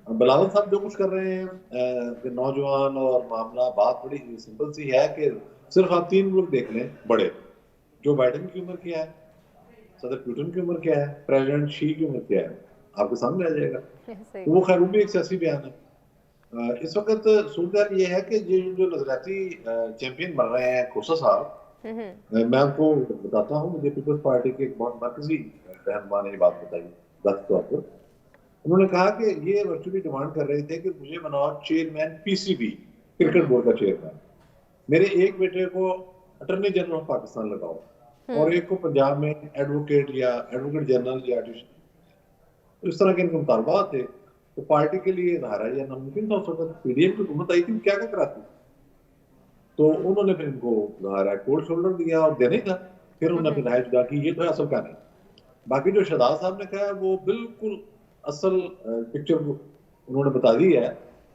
بلاول صاحب جو کچھ کر رہے ہیں کہ نوجوان اور معاملہ، بات بڑی سمپل سی ہے کہ صرف آپ 3 ملک دیکھ لیں بڑے، جو بائیڈن کی عمر کیا ہے، صدر پوٹن کی عمر کیا ہے، پریزیڈنٹ شی کی عمر کیا ہے، آپ کے سامنے آ جائے گا. وہ خیر وہ بھی ایک سیاسی بیان ہے. اس وقت صورتحال یہ ہے کہ جو نظریاتی چیمپئن بن رہے ہیں کھوسا صاحب، میں آپ کو بتاتا ہوں، مجھے پیپلز پارٹی کے ایک بہت مرکزی رہنما نے یہ بات بتائی ذاتی طور پر. انہوں نے کہا کہ یہ ورچولی ڈیمانڈ کر رہے تھے کہ مجھے بناؤ chairman P C B, cricket board کا چیئرمین، میرے ایک بیٹے کو اٹارنی جنرل آف پاکستان لگاؤ اور ایک کو پنجاب میں ایڈوکیٹ جنرل یا اس طرح کے ان کے مطالبات تھے. تو پارٹی کے لیے ظاہر ہے یہ ناممکن تھا. اس وقت پی ڈی ایم کی حکومت آئی تھی، کیا کراتی؟ تو انہوں نے پھر ان کو ظاہر ہے کولڈ شولڈر دیا اور دینے کا. پھر انہوں نے پھر رائے جدا کی، یہ تو ہے اصل کا نہیں. باقی جو شہزاد صاحب نے کہا ہے وہ بالکل اصل پکچر انہوں نے بتا دی ہے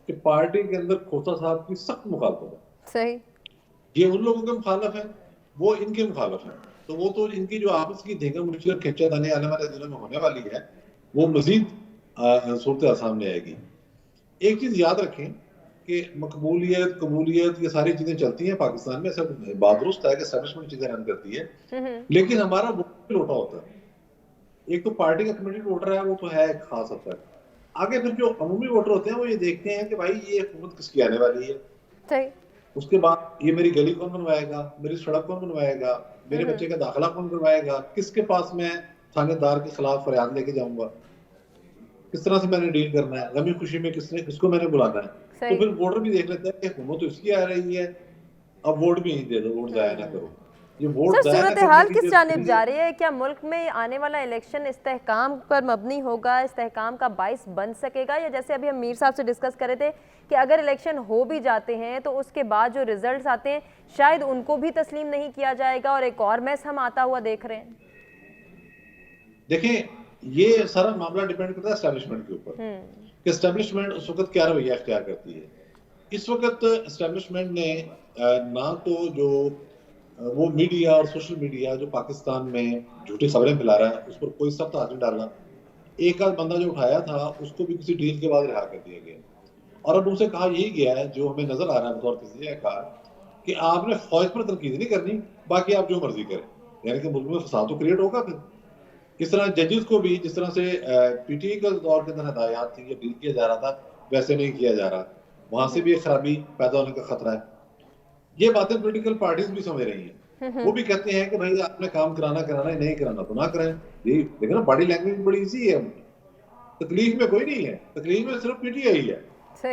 کہ پارٹی کے اندر کھوسہ صاحب کی سخت مخالفت ہے. صحیح. یہ ان لوگوں کے مخالف ہیں, وہ ان کے مخالف ہیں. تو وہ تو ان کی جو آپس کی دھینگا مچھی اور کھینچا تانی آنے والے دنوں میں ہونے والی ہے, وہ مزید صورتحال سامنے آئے گی. ایک چیز یاد رکھیں کہ مقبولیت, قبولیت, یہ ساری چیزیں چلتی ہیں پاکستان میں. ایسا بات درست ہے کہ اسٹیبلشمنٹ چیزیں رن کرتی ہے, لیکن ہمارا ووٹ لوٹا ہوتا ہے. ایک تو پارٹی کا کمیٹی ووٹر ہے, وہ تو ہے ایک خاص حد تک. آگے پھر جو عمومی ووٹر ہوتے ہیں وہ یہ دیکھتے ہیں کہ بھائی یہ حکومت کس کی آنے والی ہے. صحیح. اس کے بعد یہ میری گلی کون بنوائے گا, میری سڑک کون بنوائے گا, میرے بچے کا داخلہ کون کروائے گا, کس کے پاس میں تھانے دار کے خلاف فریاد لے کے جاؤں گا, کس طرح سے میں نے ڈیل کرنا ہے, غمی خوشی میں کس کو میں نے بلانا ہے. تو پھر ووٹر بھی دیکھ لیتا ہے کہ حکومت تو اس کی آ رہی ہے, اب ووٹ بھی نہیں دے دو, ووٹ ضائع نہ کرو. یہ ووٹ سر ضائع نہ صورتحال کرنے کی کس جانب جا رہی ہے؟ کیا ملک میں آنے والا الیکشن استحکام پر مبنی ہوگا, استحکام کا باعث بن سکے گا, یا جیسے ابھی ہم میر صاحب سے ڈسکس کر رہے تھے کہ اگر الیکشن ہو بھی جاتے ہیں تو اس کے بعد جو ریزلٹس آتے ہیں شاید ان کو بھی تسلیم نہیں کیا جائے گا اور ایک اور میس ہم آتا ہوا دیکھ رہے ہیں؟ دیکھیں یہ سارا معاملہ ڈیپینڈ کرتا ہے اسٹیبلشمنٹ کے اوپر کہ اسٹیبلشمنٹ اس وقت کیا رویہ اختیار کرتی ہے. اس وقت اسٹیبلشمنٹ نے نہ تو جو وہ میڈیا اور سوشل میڈیا جو پاکستان میں جھوٹی خبریں پھیلا رہا ہے اس پر کوئی سخت ہاتھ نہیں ڈالنا. ایک آدھ بندہ جو اٹھایا تھا اس کو بھی کسی ڈیل کے بعد رہا کر دیا گیا, اور اب ان سے کہا یہی گیا ہے جو ہمیں نظر آ رہا ہے بطور تجزیہ کار کہ آپ نے فوج پر تنقید نہیں کرنی, باقی آپ جو مرضی کریں. یعنی کہ ملک میں فساد تو کریٹ ہوگا. پھر اس طرح ججز کو بھی جس طرح سے پی ٹی آئی کا دور کے اندر ہدایات تھی یا ڈیل کیا جا رہا تھا ویسے نہیں کیا جا رہا, وہاں سے بھی ایک خرابی پیدا ہونے کا خطرہ ہے. یہ باتیں پولیٹیکل پارٹیز بھی سمجھ رہی ہیں, وہ بھی کہتے ہیں کہ بھائی آپ نے کام کرانا ہے, نہیں کرانا تو نہ کریں. یہ دیکھیں نا باڈی لینگویج بڑی ایزی ہے, تکلیف میں کوئی نہیں ہے, تکلیف میں صرف پی ٹی آئی ہے.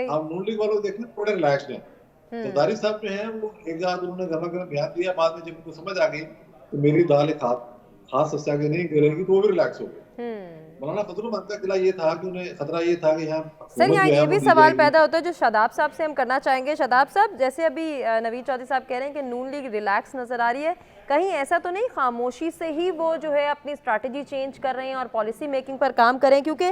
آپ نون لیگ والوں دیکھیں تھوڑے ریلیکسڈ ہیں. زرداری صاحب جو ہیں وہ ایک آدھ انہوں نے گرما گرم بیان دیا, بعد میں جب ان کو سمجھ آ گئی کہ میری دال ایک خاص سسیا کے نہیں کرے گی تو وہ بھی ریلیکس ہو گئے. مولانا فضل الرحمان کا قلعہ یہ تھا کہ انہیں خطرہ یہ تھا کہ یہاں سر یہاں یہ بھی سوال پیدا ہوتا ہے جو شاداب صاحب سے ہم کرنا چاہیں گے. شاداب صاحب, جیسے ابھی نوید چودھری صاحب کہہ رہے ہیں کہ نون لیگ ریلیکس نظر آ رہی ہے, کہیں ایسا تو نہیں خاموشی سے ہی وہ جو ہے اپنی اسٹریٹجی چینج کر رہے ہیں اور پالیسی میکنگ پر کام کریں؟ کیونکہ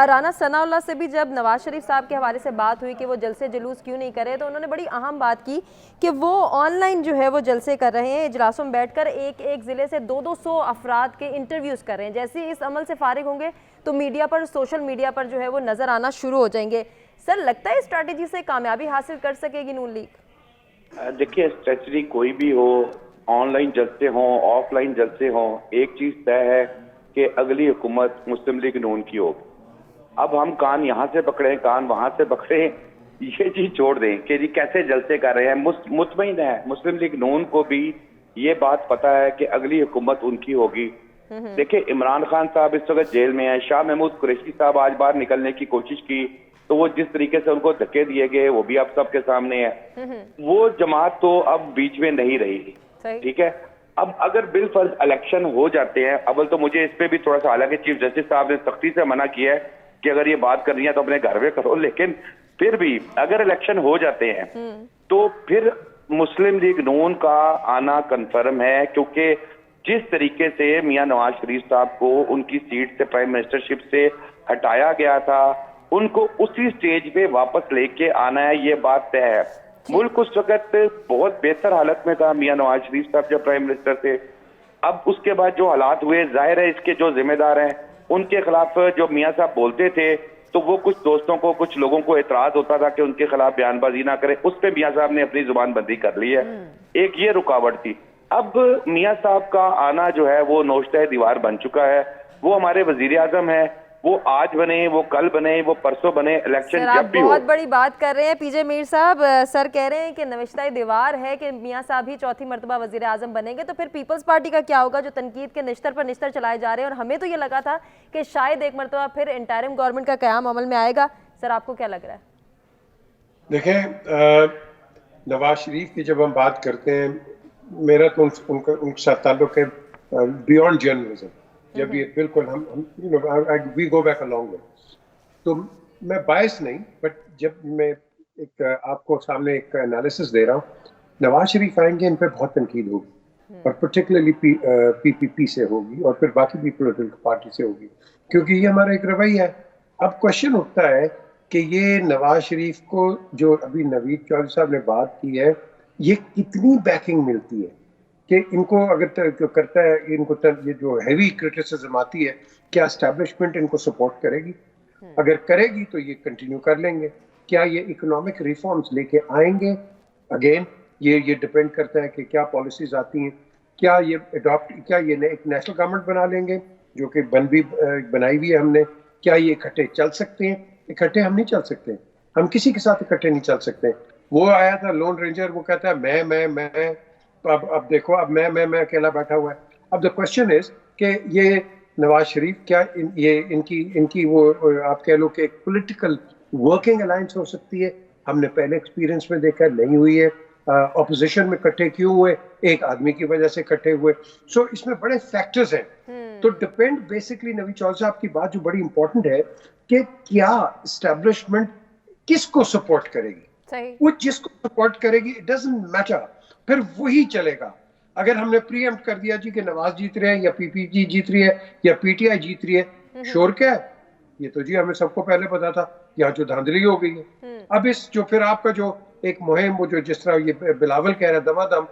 رانا ثناء اللہ سے بھی جب نواز شریف صاحب کے حوالے سے بات ہوئی کہ وہ جلسے جلوس کیوں نہیں کرے, تو انہوں نے بڑی اہم بات کی کہ وہ آن لائن جو ہے وہ جلسے کر رہے ہیں, اجلاسوں میں بیٹھ کر ایک ضلع سے 200 افراد کے انٹرویوز کر رہے ہیں. جیسے ہی اس عمل سے فارغ ہوں گے تو میڈیا پر, سوشل میڈیا پر جو ہے وہ نظر آنا شروع ہو جائیں گے. سر لگتا ہے اسٹریٹجی سے کامیابی حاصل کر سکے گی نون لیگ؟ دیکھیے اسٹریٹجی کوئی بھی ہو, آن لائن جلسے ہوں, آف لائن جلسے ہوں, ایک چیز طے ہے کہ اگلی حکومت مسلم لیگ نون کی ہوگی. اب ہم کان یہاں سے پکڑیں, کان وہاں سے پکڑیں, یہ چیز چھوڑ دیں کہ جی کیسے جلسے کر رہے ہیں. مطمئن ہے مسلم لیگ نون کو بھی یہ بات پتا ہے کہ اگلی حکومت ان کی ہوگی. دیکھیں عمران خان صاحب اس وقت جیل میں ہیں, شاہ محمود قریشی صاحب آج باہر نکلنے کی کوشش کی تو وہ جس طریقے سے ان کو دھکے دیے گئے وہ بھی آپ سب کے سامنے ہے. وہ جماعت تو اب بیچ میں نہیں رہی, ٹھیک ہے. اب اگر بالفرض الیکشن ہو جاتے ہیں, اول تو مجھے اس پہ بھی تھوڑا سا, حالانکہ چیف جسٹس صاحب نے سختی سے منع کیا ہے کہ اگر یہ بات کرنی ہے تو اپنے گھر میں کرو, لیکن پھر بھی اگر الیکشن ہو جاتے ہیں تو پھر مسلم لیگ نون کا آنا کنفرم ہے, کیونکہ جس طریقے سے میاں نواز شریف صاحب کو ان کی سیٹ سے, پرائم منسٹرشپ سے ہٹایا گیا تھا, ان کو اسی سٹیج پہ واپس لے کے آنا ہے, یہ بات طے ہے. ملک اس وقت بہت بہتر حالت میں تھا میاں نواز شریف صاحب جب پرائم منسٹر تھے. اب اس کے بعد جو حالات ہوئے, ظاہر ہے اس کے جو ذمہ دار ہیں ان کے خلاف جو میاں صاحب بولتے تھے تو وہ کچھ دوستوں کو, کچھ لوگوں کو اعتراض ہوتا تھا کہ ان کے خلاف بیان بازی نہ کریں, اس پہ میاں صاحب نے اپنی زبان بندی کر لی ہے. ایک یہ رکاوٹ تھی. اب میاں صاحب کا آنا جو ہے وہ نوشتہ دیوار بن چکا ہے. وہ ہمارے وزیر اعظم ہیں, وہ آج بنے, وہ کل بنے, وہ پرسوں بنے, الیکشن جب بھی ہو. بہت بڑی بات کر رہے ہیں پی جے میر صاحب. سر کہہ رہے ہیں کہ نوشتہ دیوار ہے کہ میاں صاحب ہی چوتھی مرتبہ وزیر اعظم بنیں گے, تو پھر پیپلز پارٹی کا کیا ہوگا جو تنقید کے نشتر پر نشتر چلائے جا رہے ہیں, اور ہمیں تو یہ لگا تھا کہ شاید ایک مرتبہ پھر انٹرم گورنمنٹ کا قیام عمل میں آئے گا. سر آپ کو کیا لگ رہا ہے؟ دیکھیں نواز شریف کی جب ہم بات کرتے ہیں, میرا تو ان کے ساتھ تعلق ہے بیونڈ جرنلزم. جب یہ بالکل ہم وی گو بیک along with, تو میں باعث نہیں, بٹ جب میں ایک آپ کو سامنے ایک انالیسس دے رہا ہوں, نواز شریف آئیں گے ان پہ بہت تنقید ہوگی, اور پرٹیکولرلی PPP سے ہوگی اور پھر باقی بھی پولیٹیکل پارٹی سے ہوگی, کیونکہ یہ ہمارا ایک رویہ ہے. اب کوشچن اٹھتا ہے کہ یہ نواز شریف کو جو ابھی نوید چودھری صاحب نے بات کی ہے, یہ کتنی بیکنگ ملتی ہے کہ ان کو اگر جو کرتا ہے, ان کو یہ جو ہیوی کرٹیسزم آتی ہے, کیا اسٹیبلشمنٹ ان کو سپورٹ کرے گی؟ اگر کرے گی تو یہ کنٹینیو کر لیں گے. کیا یہ اکنامک ریفارمز لے کے آئیں گے؟ اگین یہ ڈپینڈ کرتا ہے کہ کیا پالیسیز آتی ہیں. کیا یہ کیا یہ ایک نیشنل گورنمنٹ بنا لیں گے, جو کہ بنائی ہوئی ہے ہم نے. کیا یہ اکٹھے چل سکتے ہیں؟ اکٹھے ہم نہیں چل سکتے, ہم کسی کے ساتھ اکٹھے نہیں چل سکتے. وہ آیا تھا لون رینجر, وہ کہتا ہے میں تو اب دیکھو, اب میں اکیلا بیٹھا ہوا ہے. اب دا کوشچن از کہ یہ نواز شریف کیا یہ ان کی وہ آپ کہہ لو کہ ایک پولیٹیکل ورکنگ الائنس ہو سکتی ہے؟ ہم نے پہلے ایکسپیرینس میں دیکھا نہیں ہوئی ہے. اپوزیشن میں اکٹھے کیوں ہوئے؟ ایک آدمی کی وجہ سے اکٹھے ہوئے. سو اس میں بڑے فیکٹرز ہیں. تو ڈپینڈ بیسکلی نوید چودھری صاحب کی بات جو بڑی امپورٹنٹ ہے کہ کیا اسٹیبلشمنٹ کس کو سپورٹ کرے گی. وہ جس کو سپورٹ کرے گی اٹ ڈزنٹ میٹر, پھر وہی چلے گا. اگر ہم نے پری ایمپٹ کر دیا جی کہ نواز جیت رہے ہیں یا PPP جیت رہی ہے یا PTI جیت رہی ہے, شور کیا ہے یہ تو جی ہمیں سب کو پہلے پتا تھا. یہاں جو دھاندلی ہو گئی ہے. اب اس جو پھر آپ کا جو ایک مہم, وہ جو جس طرح یہ بلاول کہہ رہا ہے دما دم,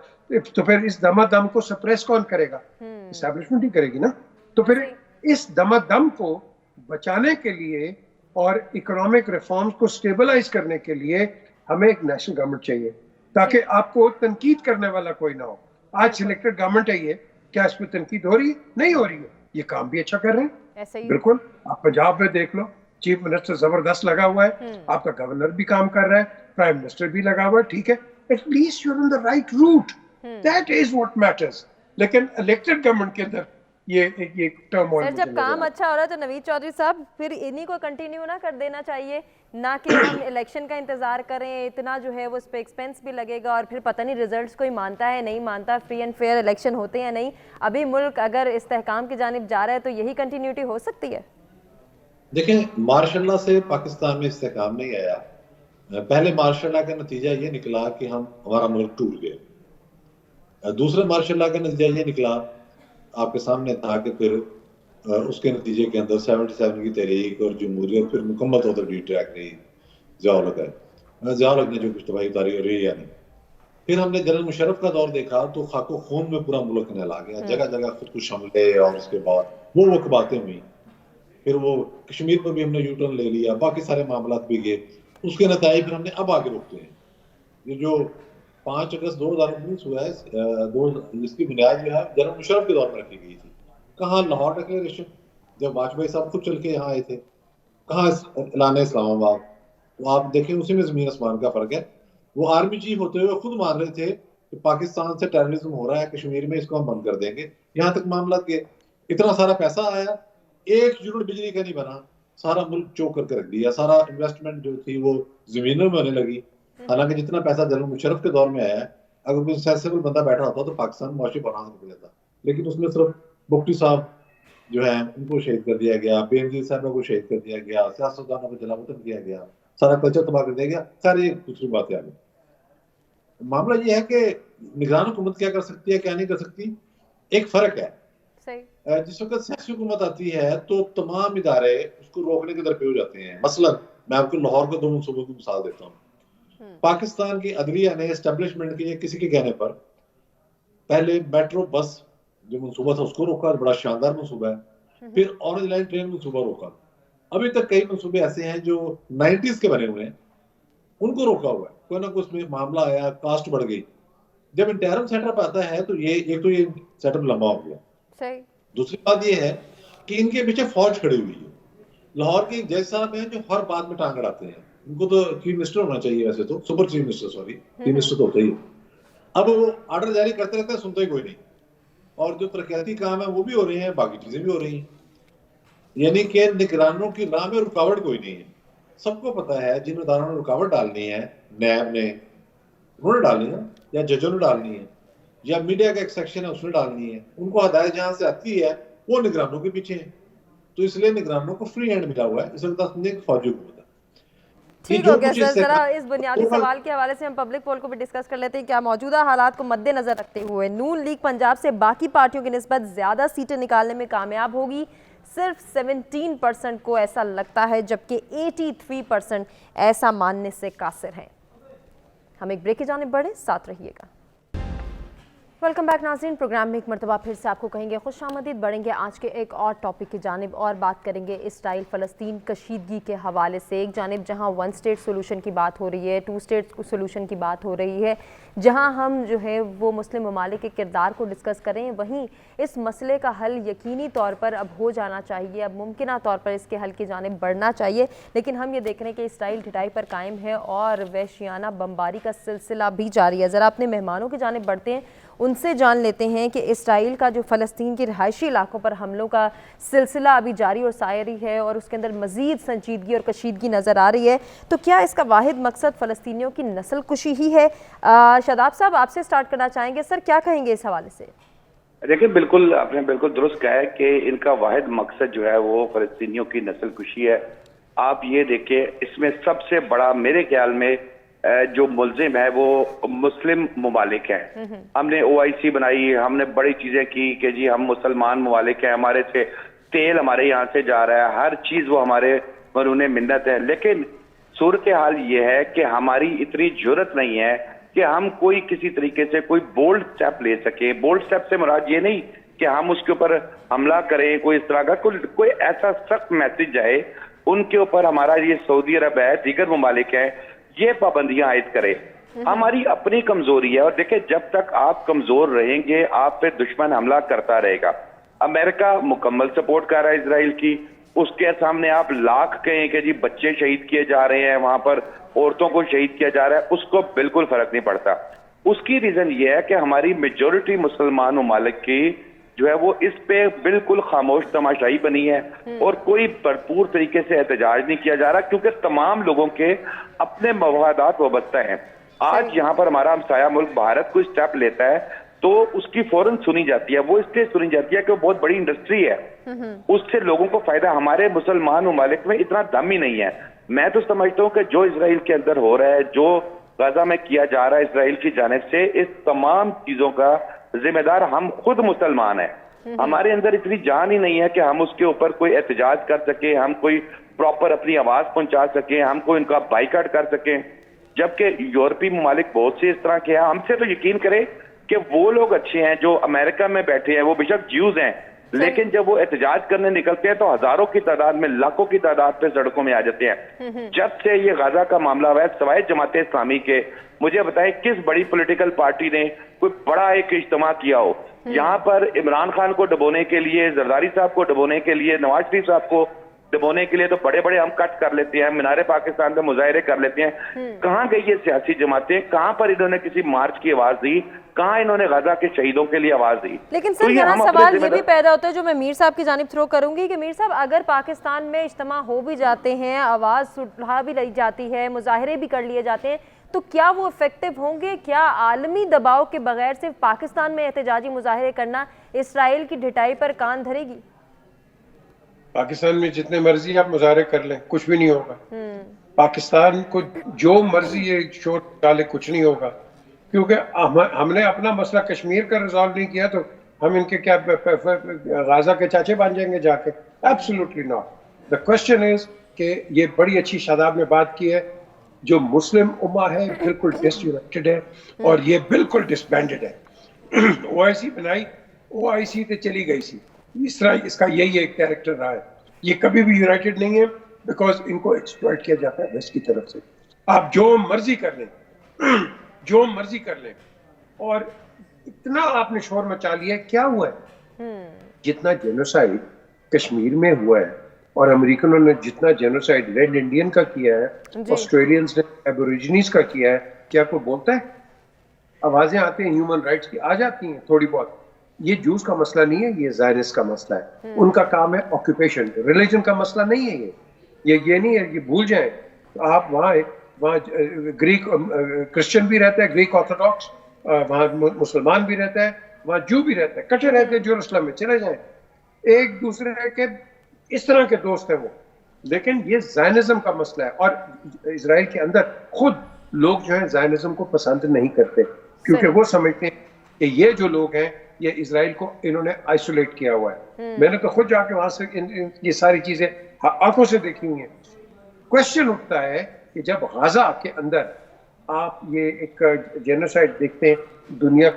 تو پھر اس دما دم کو سپریس کون کرے گا؟ اسٹیبلشمنٹ ہی کرے گی نا. تو پھر اس دما دم کو بچانے کے لیے اور اکنامک ریفارمز کو سٹیبلائز کرنے کے لیے ہمیں ایک نیشنل گورنمنٹ چاہیے, تاکہ آپ کو تنقید کرنے والا کوئی نہ ہو. آج سلیکٹڈ گورنمنٹ ہے یہ, کیا اس پہ تنقید ہو رہی ہے؟ نہیں ہو رہی ہے. یہ کام بھی اچھا کر رہے ہیں. بالکل, آپ پنجاب میں دیکھ لو, چیف منسٹر زبردست لگا ہوا ہے, آپ کا گورنر بھی کام کر رہا ہے, پرائم منسٹر بھی لگا ہوا ہے. ٹھیک ہے, at least you are on the right route, that is what matters. لیکن الیکٹڈ گورنمنٹ کے اندر یہ ٹرموائل. سر جب کام اچھا ہو رہا ہے تو نوید چودھری صاحب پھر انہی کو کنٹینیو نہ کر دینا چاہیے, نہ کہ ہم الیکشن کا انتظار کریں. اتنا جو ہے وہ اس پہ ایکسپینس بھی لگے گا اور پھر پتہ نہیں ریزلٹس کوئی مانتا ہے نہیں مانتا, فری اینڈ فیئر الیکشن ہوتے ہیں یا نہیں. ابھی ملک اگر استحکام کی جانب جا رہا ہے تو یہی کنٹینیوٹی ہو سکتی ہے. دیکھیں, مارشاء اللہ سے پاکستان میں استحکام نہیں آیا. پہلے مارشاء اللہ کا نتیجہ یہ نکلا کہ ہمارا ملک ٹوٹ گیا. دوسرے مارشاء اللہ کا نتیجہ یہ نکلا, آپ کے سامنے تھا کہ پھر اس کے نتیجے کے اندر 77 کی تحریک اور جمہوریت پھر مکمل طور پر ڈی ٹریک رہی. ضیاء الحق نے جو کچھ تباہی اتاری رہی یا نہیں. پھر ہم نے جنرل مشرف کا دور دیکھا تو خاک و خون میں پورا ملک نہلا گیا, جگہ جگہ خود کش حملے, اور اس کے بعد وہ باتیں ہوئی. پھر وہ کشمیر پر بھی ہم نے یو ٹرن لے لیا, باقی سارے معاملات بھی گئے. اس کے نتائج پھر ہم نے اب آگے روکتے ہیں. یہ جو 5 اگست 2019 ہوا ہے, اس کی بنیاد جو ہے جنرل مشرف کے دور میں رکھی گئی تھی. کہاں لاہور ڈکلیریشن جب واجپئی صاحب خود چل کے یہاں آئے تھے, کہاں اعلان اسلام آباد. تو آپ دیکھیں اسی میں زمین آسمان کا فرق ہے. وہ آرمی چیف ہوتے ہوئے خود مان رہے تھے کہ پاکستان سے ٹیررزم ہو رہا ہے کشمیر میں, اس کو ہم بند کر دیں گے. یہاں تک معاملات کے اتنا سارا پیسہ آیا, 1 یونٹ بجلی کا نہیں بنا, سارا ملک چوک کر کے رکھ دیا. سارا انویسٹمنٹ جو تھی وہ زمینوں میں ہونے لگی. حالانکہ جتنا پیسہ جنرل مشرف کے دور میں آیا ہے, اگر کوئی سینسیبل بندہ بیٹھا ہوتا تو پاکستان معاشی بحران سے نکل جاتا. لیکن اس میں صرف بگٹی صاحب جو ہیں ان کو شہید کر دیا گیا, بے نظیر صاحبہ کو شہید کر دیا گیا, سیاستدانوں کو جلا وطن کیا گیا, سارا کلچر تباہ کر دیا گیا. ساری دوسری باتیں آ گئی. معاملہ یہ ہے کہ نگران حکومت کیا کر سکتی ہے, کیا نہیں کر سکتی. ایک فرق ہے, جس وقت سیاسی حکومت آتی ہے تو تمام ادارے اس کو روکنے کے درپے ہو جاتے ہیں. مثلا میں آپ کو لاہور کے 2 منصوبوں کی مثال دیتا ہوں. پاکستان کی عدلیہ نے اسٹیبلشمنٹ کے کسی کے کہنے پر پہلے میٹرو بس جو منصوبہ تھا اس کو روکا, بڑا شاندار منصوبہ ہے. پھر اورنج لائن ٹرین منصوبہ روکا. ابھی تک کئی منصوبے ایسے ہیں جو 90s کے بنے ہوئے ہیں, ان کو روکا ہوا ہے. کوئی نہ کوئی اس میں معاملہ آیا, کاسٹ بڑھ گئی. جب انٹرم سیٹ اپ آتا ہے تو یہ سیٹ اپ لمبا ہو گیا. دوسری بات یہ ہے کہ ان کے پیچھے فوج کھڑی ہوئی ہے. لاہور کے جج صاحب ہیں جو ہر بات میں ٹانگ اڑاتے ہیں. ان کو تو چیف منسٹر ہونا چاہیے, ویسے تو super chief minister, chief minister تو ہوتا ہی ہے. اب وہ آرڈر جاری کرتے رہتے ہیں, سنتے ہی کوئی نہیں. اور جو ترقیاتی کام ہے وہ بھی ہو رہے ہیں, باقی چیزیں بھی ہو رہی ہیں. یعنی کہ نگرانوں کی راہ میں رکاوٹ کوئی نہیں ہے. سب کو پتا ہے جن اداروں نے رکاوٹ ڈالنی ہے, نیب نے انہوں نے ڈالنی ہے, یا ججوں نے ڈالنی ہے, یا میڈیا کا ایک سیکشن ہے اس نے ڈالنی ہے. ان کو ہدایت جہاں سے آتی ہے وہ نگرانوں کے پیچھے ہے. تو اس لیے نگرانوں کو فری ہینڈ ملا ہوا ہے. اس وقت ایک فوجی حکومت ہے. ٹھیک ہو گیا سر. ذرا اس بنیادی سوال کے حوالے سے ہم پبلک پول کو بھی ڈسکس کر لیتے ہیں. کیا موجودہ حالات کو مد نظر رکھتے ہوئے نون لیگ پنجاب سے باقی پارٹیوں کی نسبت زیادہ سیٹیں نکالنے میں کامیاب ہوگی؟ صرف 17% کو ایسا لگتا ہے جبکہ 83% ایسا ماننے سے قاصر ہیں. ہم ایک بریک کی جانب بڑھیں، ساتھ رہیے گا. ویلکم بیک ناظرین. پروگرام میں ایک مرتبہ پھر سے آپ کو کہیں گے خوش آمدید. بڑھیں گے آج کے ایک اور ٹاپک کی جانب اور بات کریں گے اسرائیل فلسطین کشیدگی کے حوالے سے. ایک جانب جہاں 1 اسٹیٹ سولوشن کی بات ہو رہی ہے، 2 اسٹیٹ سولوشن کی بات ہو رہی ہے، جہاں ہم جو ہے وہ مسلم ممالک کے کردار کو ڈسکس کریں، وہیں اس مسئلے کا حل یقینی طور پر اب ہو جانا چاہیے، اب ممکنہ طور پر اس کے حل کی جانب بڑھنا چاہیے. لیکن ہم یہ دیکھ رہے ہیں کہ اسرائیل ڈھٹائی پر قائم ہے اور وحشیانہ بمباری کا سلسلہ بھی جاری ہے. ذرا اپنے مہمانوں کی جانب بڑھتے ہیں، ان سے جان لیتے ہیں کہ اسرائیل کا جو فلسطین کے رہائشی علاقوں پر حملوں کا سلسلہ ابھی جاری اور ساری ہے اور اس کے اندر مزید سنجیدگی اور کشیدگی نظر آ رہی ہے، تو کیا اس کا واحد مقصد فلسطینیوں کی نسل کشی ہی ہے؟ شاداب صاحب آپ سے سٹارٹ کرنا چاہیں گے. سر کیا کہیں گے اس حوالے سے؟ دیکھیں بالکل آپ نے بالکل درست کہا ہے کہ ان کا واحد مقصد جو ہے وہ فلسطینیوں کی نسل کشی ہے. آپ یہ دیکھیں اس میں سب سے بڑا میرے خیال میں جو ملزم ہے وہ مسلم ممالک ہیں. ہم نے OIC بنائی، ہم نے بڑی چیزیں کی کہ جی ہم مسلمان ممالک ہیں، ہمارے سے تیل ہمارے یہاں سے جا رہا ہے، ہر چیز وہ ہمارے مرہون منت ہے. لیکن صورتحال یہ ہے کہ ہماری اتنی جرت نہیں ہے کہ ہم کوئی کسی طریقے سے کوئی بولڈ سٹیپ لے سکیں. بولڈ سٹیپ سے مراد یہ نہیں کہ ہم اس کے اوپر حملہ کریں، کوئی اس طرح کا کوئی ایسا سخت میسج جائے ان کے اوپر. ہمارا یہ سعودی عرب ہے، دیگر ممالک ہیں، یہ پابندیاں عائد کرے. ہماری اپنی کمزوری ہے اور دیکھیں جب تک آپ کمزور رہیں گے آپ پہ دشمن حملہ کرتا رہے گا. امریکہ مکمل سپورٹ کر رہا ہے اسرائیل کی، اس کے سامنے آپ لاکھ کہیں کہ جی بچے شہید کیے جا رہے ہیں، وہاں پر عورتوں کو شہید کیا جا رہا ہے، اس کو بالکل فرق نہیں پڑتا. اس کی ریزن یہ ہے کہ ہماری میجورٹی مسلمان ممالک کی جو ہے وہ اس پہ بالکل خاموش تماشائی بنی ہے اور کوئی بھرپور طریقے سے احتجاج نہیں کیا جا رہا کیونکہ تمام لوگوں کے اپنے مفادات وابستہ ہیں. آج یہاں پر ہمارا ہمسایہ ملک بھارت کوئی سٹیپ لیتا ہے تو اس کی فوراً سنی جاتی ہے. وہ اس لیے سنی جاتی ہے کہ وہ بہت بڑی انڈسٹری ہے، اس سے لوگوں کو فائدہ. ہمارے مسلمان ممالک میں اتنا دم ہی نہیں ہے. میں تو سمجھتا ہوں کہ جو اسرائیل کے اندر ہو رہا ہے، جو غزہ میں کیا جا رہا ہے اسرائیل کی جانب سے، اس تمام چیزوں کا ذمہ دار ہم خود مسلمان ہیں. ہمارے اندر اتنی جان ہی نہیں ہے کہ ہم اس کے اوپر کوئی احتجاج کر سکیں، ہم کوئی پراپر اپنی آواز پہنچا سکیں، ہم کوئی ان کا بائیکاٹ کر سکیں. جبکہ یورپی ممالک بہت سے اس طرح کے ہیں. ہم سے تو یقین کریں کہ وہ لوگ اچھے ہیں جو امریکہ میں بیٹھے ہیں، وہ بے شک جیوز ہیں، لیکن جب وہ احتجاج کرنے نکلتے ہیں تو ہزاروں کی تعداد میں، لاکھوں کی تعداد پہ سڑکوں میں آ جاتے ہیں. جب سے یہ غزہ کا معاملہ ہوا ہے سوائے جماعت اسلامی کے مجھے بتائیں کس بڑی پولیٹیکل پارٹی نے کوئی بڑا ایک اجتماع کیا ہو یہاں پر عمران خان کو ڈبونے کے لیے، زرداری صاحب کو ڈبونے کے لیے، نواز شریف صاحب کو دبونے کے لیے تو بڑے بڑے ہم کٹ کر لیتے ہیں، مینار پاکستان پہ مظاہرے کر لیتے ہیں. کہاں گئی یہ سیاسی جماعتیں؟ کہاں پر انہوں نے کسی مارچ کی آواز دی؟ کہاں انہوں نے غزہ کے شہیدوں کے لیے آواز دی؟ لیکن سر یہاں سوال یہ بھی پیدا ہوتا ہے جو میں میر صاحب کی جانب تھرو کروں گی کہ میر صاحب اگر پاکستان میں اجتماع ہو بھی جاتے ہیں، آواز اٹھا بھی لی جاتی ہے، مظاہرے بھی کر لیے جاتے ہیں، تو کیا وہ افیکٹو ہوں گے؟ کیا عالمی دباؤ کے بغیر صرف پاکستان میں احتجاجی مظاہرے کرنا اسرائیل کی ڈھٹائی پر کان دھرے گی؟ پاکستان میں جتنے مرضی آپ مظاہرے کر لیں کچھ بھی نہیں ہوگا. پاکستان کو جو مرضی یہ شور ڈالے کچھ نہیں ہوگا کیونکہ ہم نے اپنا مسئلہ کشمیر کا ریزالو نہیں کیا تو ہم ان کے کیا غازہ کے چاچے بن جائیں گے جا کے؟ Absolutely not. The question is کہ یہ بڑی اچھی شاداب نے بات کی ہے، جو مسلم امہ ہے بالکل ڈس یونائٹڈ ہے اور یہ بالکل ڈسبینڈڈ ہے. OIC بنائی، OIC تے چلی گئی سی. اس کا یہی ایک کیریکٹر رہا ہے. یہ کبھی بھی یونائٹڈ نہیں ہے بیکاز ان کو ایکسپلائٹ کیا جاتا ہے ویسٹ کی طرف سے. آپ جو مرضی کر لیں، جو مرضی کر لیں، اور اتنا آپ نے شور مچا لیا ہے. کیا ہوا ہے؟ جتنا جینوسائیڈ کشمیر میں ہوا ہے اور امریکنوں نے جتنا جینوسائیڈ ریڈ انڈین کا کیا ہے، آسٹریلینز نے ایبوریجنیز کا کیا ہے، کیا کوئی بولتا ہے؟ آوازیں آتی ہیں ہیومن رائٹس کی، آ جاتی ہیں تھوڑی بہت. یہ جوز کا مسئلہ نہیں ہے، یہ زائرس کا مسئلہ ہے. ان کا کام ہے آکوپیشن، ریلیجن کا مسئلہ نہیں ہے. یہ نہیں ہے، یہ بھول جائیں. آپ وہاں گریک کرسچن بھی رہتا ہے، گریک آرتھوڈاکس، وہاں مسلمان بھی رہتا ہے، وہاں جو بھی رہتا ہے، کٹھے رہتے ہیں. جیروسلم میں چلے جائیں، ایک دوسرے کے اس طرح کے دوست ہیں وہ. لیکن یہ زائنزم کا مسئلہ ہے, اور اسرائیل کے اندر خود لوگ جو ہیں زائنزم کو پسند نہیں کرتے, کیونکہ وہ سمجھتے ہیں کہ یہ جو لوگ ہیں یہ اسرائیل کو انہوں نے آئسولیٹ کیا ہوا ہے. میں نے تو خود جا کے وہاں سے یہ ساری چیزیں آنکھوں سے دیکھی ہوئی ہیں. کوشچن اٹھتا ہے کہ جب غزہ کے اندر آپ یہ ایک جینوسائیڈ دیکھتے ہیں, دنیا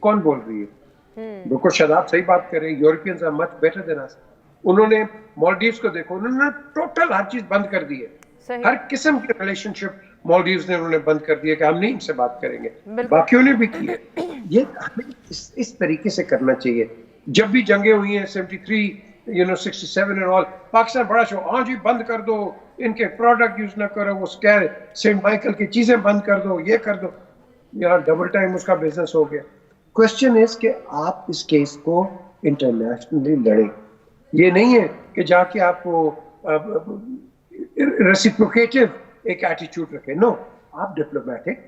کون بول رہی ہے؟ بالکل شاداب صحیح بات کر رہے ہیں, Europeans are much better than us. انہوں نے مالڈیوز کو دیکھو, انہوں نے ٹوٹل ہر چیز بند کر دی ہے, ہر قسم کی ریلیشن شپ مالڈیوز نے انہوں نے بند کر دی ہے کہ ہم نہیں ان سے بات کریں گے. باقیوں نے بھی کی ہے. یہ ہمیں اس طریقے سے کرنا چاہیے. جب بھی جنگیں ہوئی ہیں 73 67 اینڈ آل, پاکستان بڑا شو, ہاں جی بند کر دو, ان کے پروڈکٹ یوز نہ کرو, وہ اسکیر سینٹ مائیکل کی چیزیں بند کر دو, یہ کر دو. یار ڈبل ٹائم اس کا بزنس ہو گیا. کوشچن ہے کہ آپ اس کیس کو انٹرنیشنلی لڑیں. یہ نہیں ہے کہ جا کے آپ کو ریسیپروکیٹو ایک ایٹیچیوڈ رکھیں. نو, آپ ڈپلومیٹک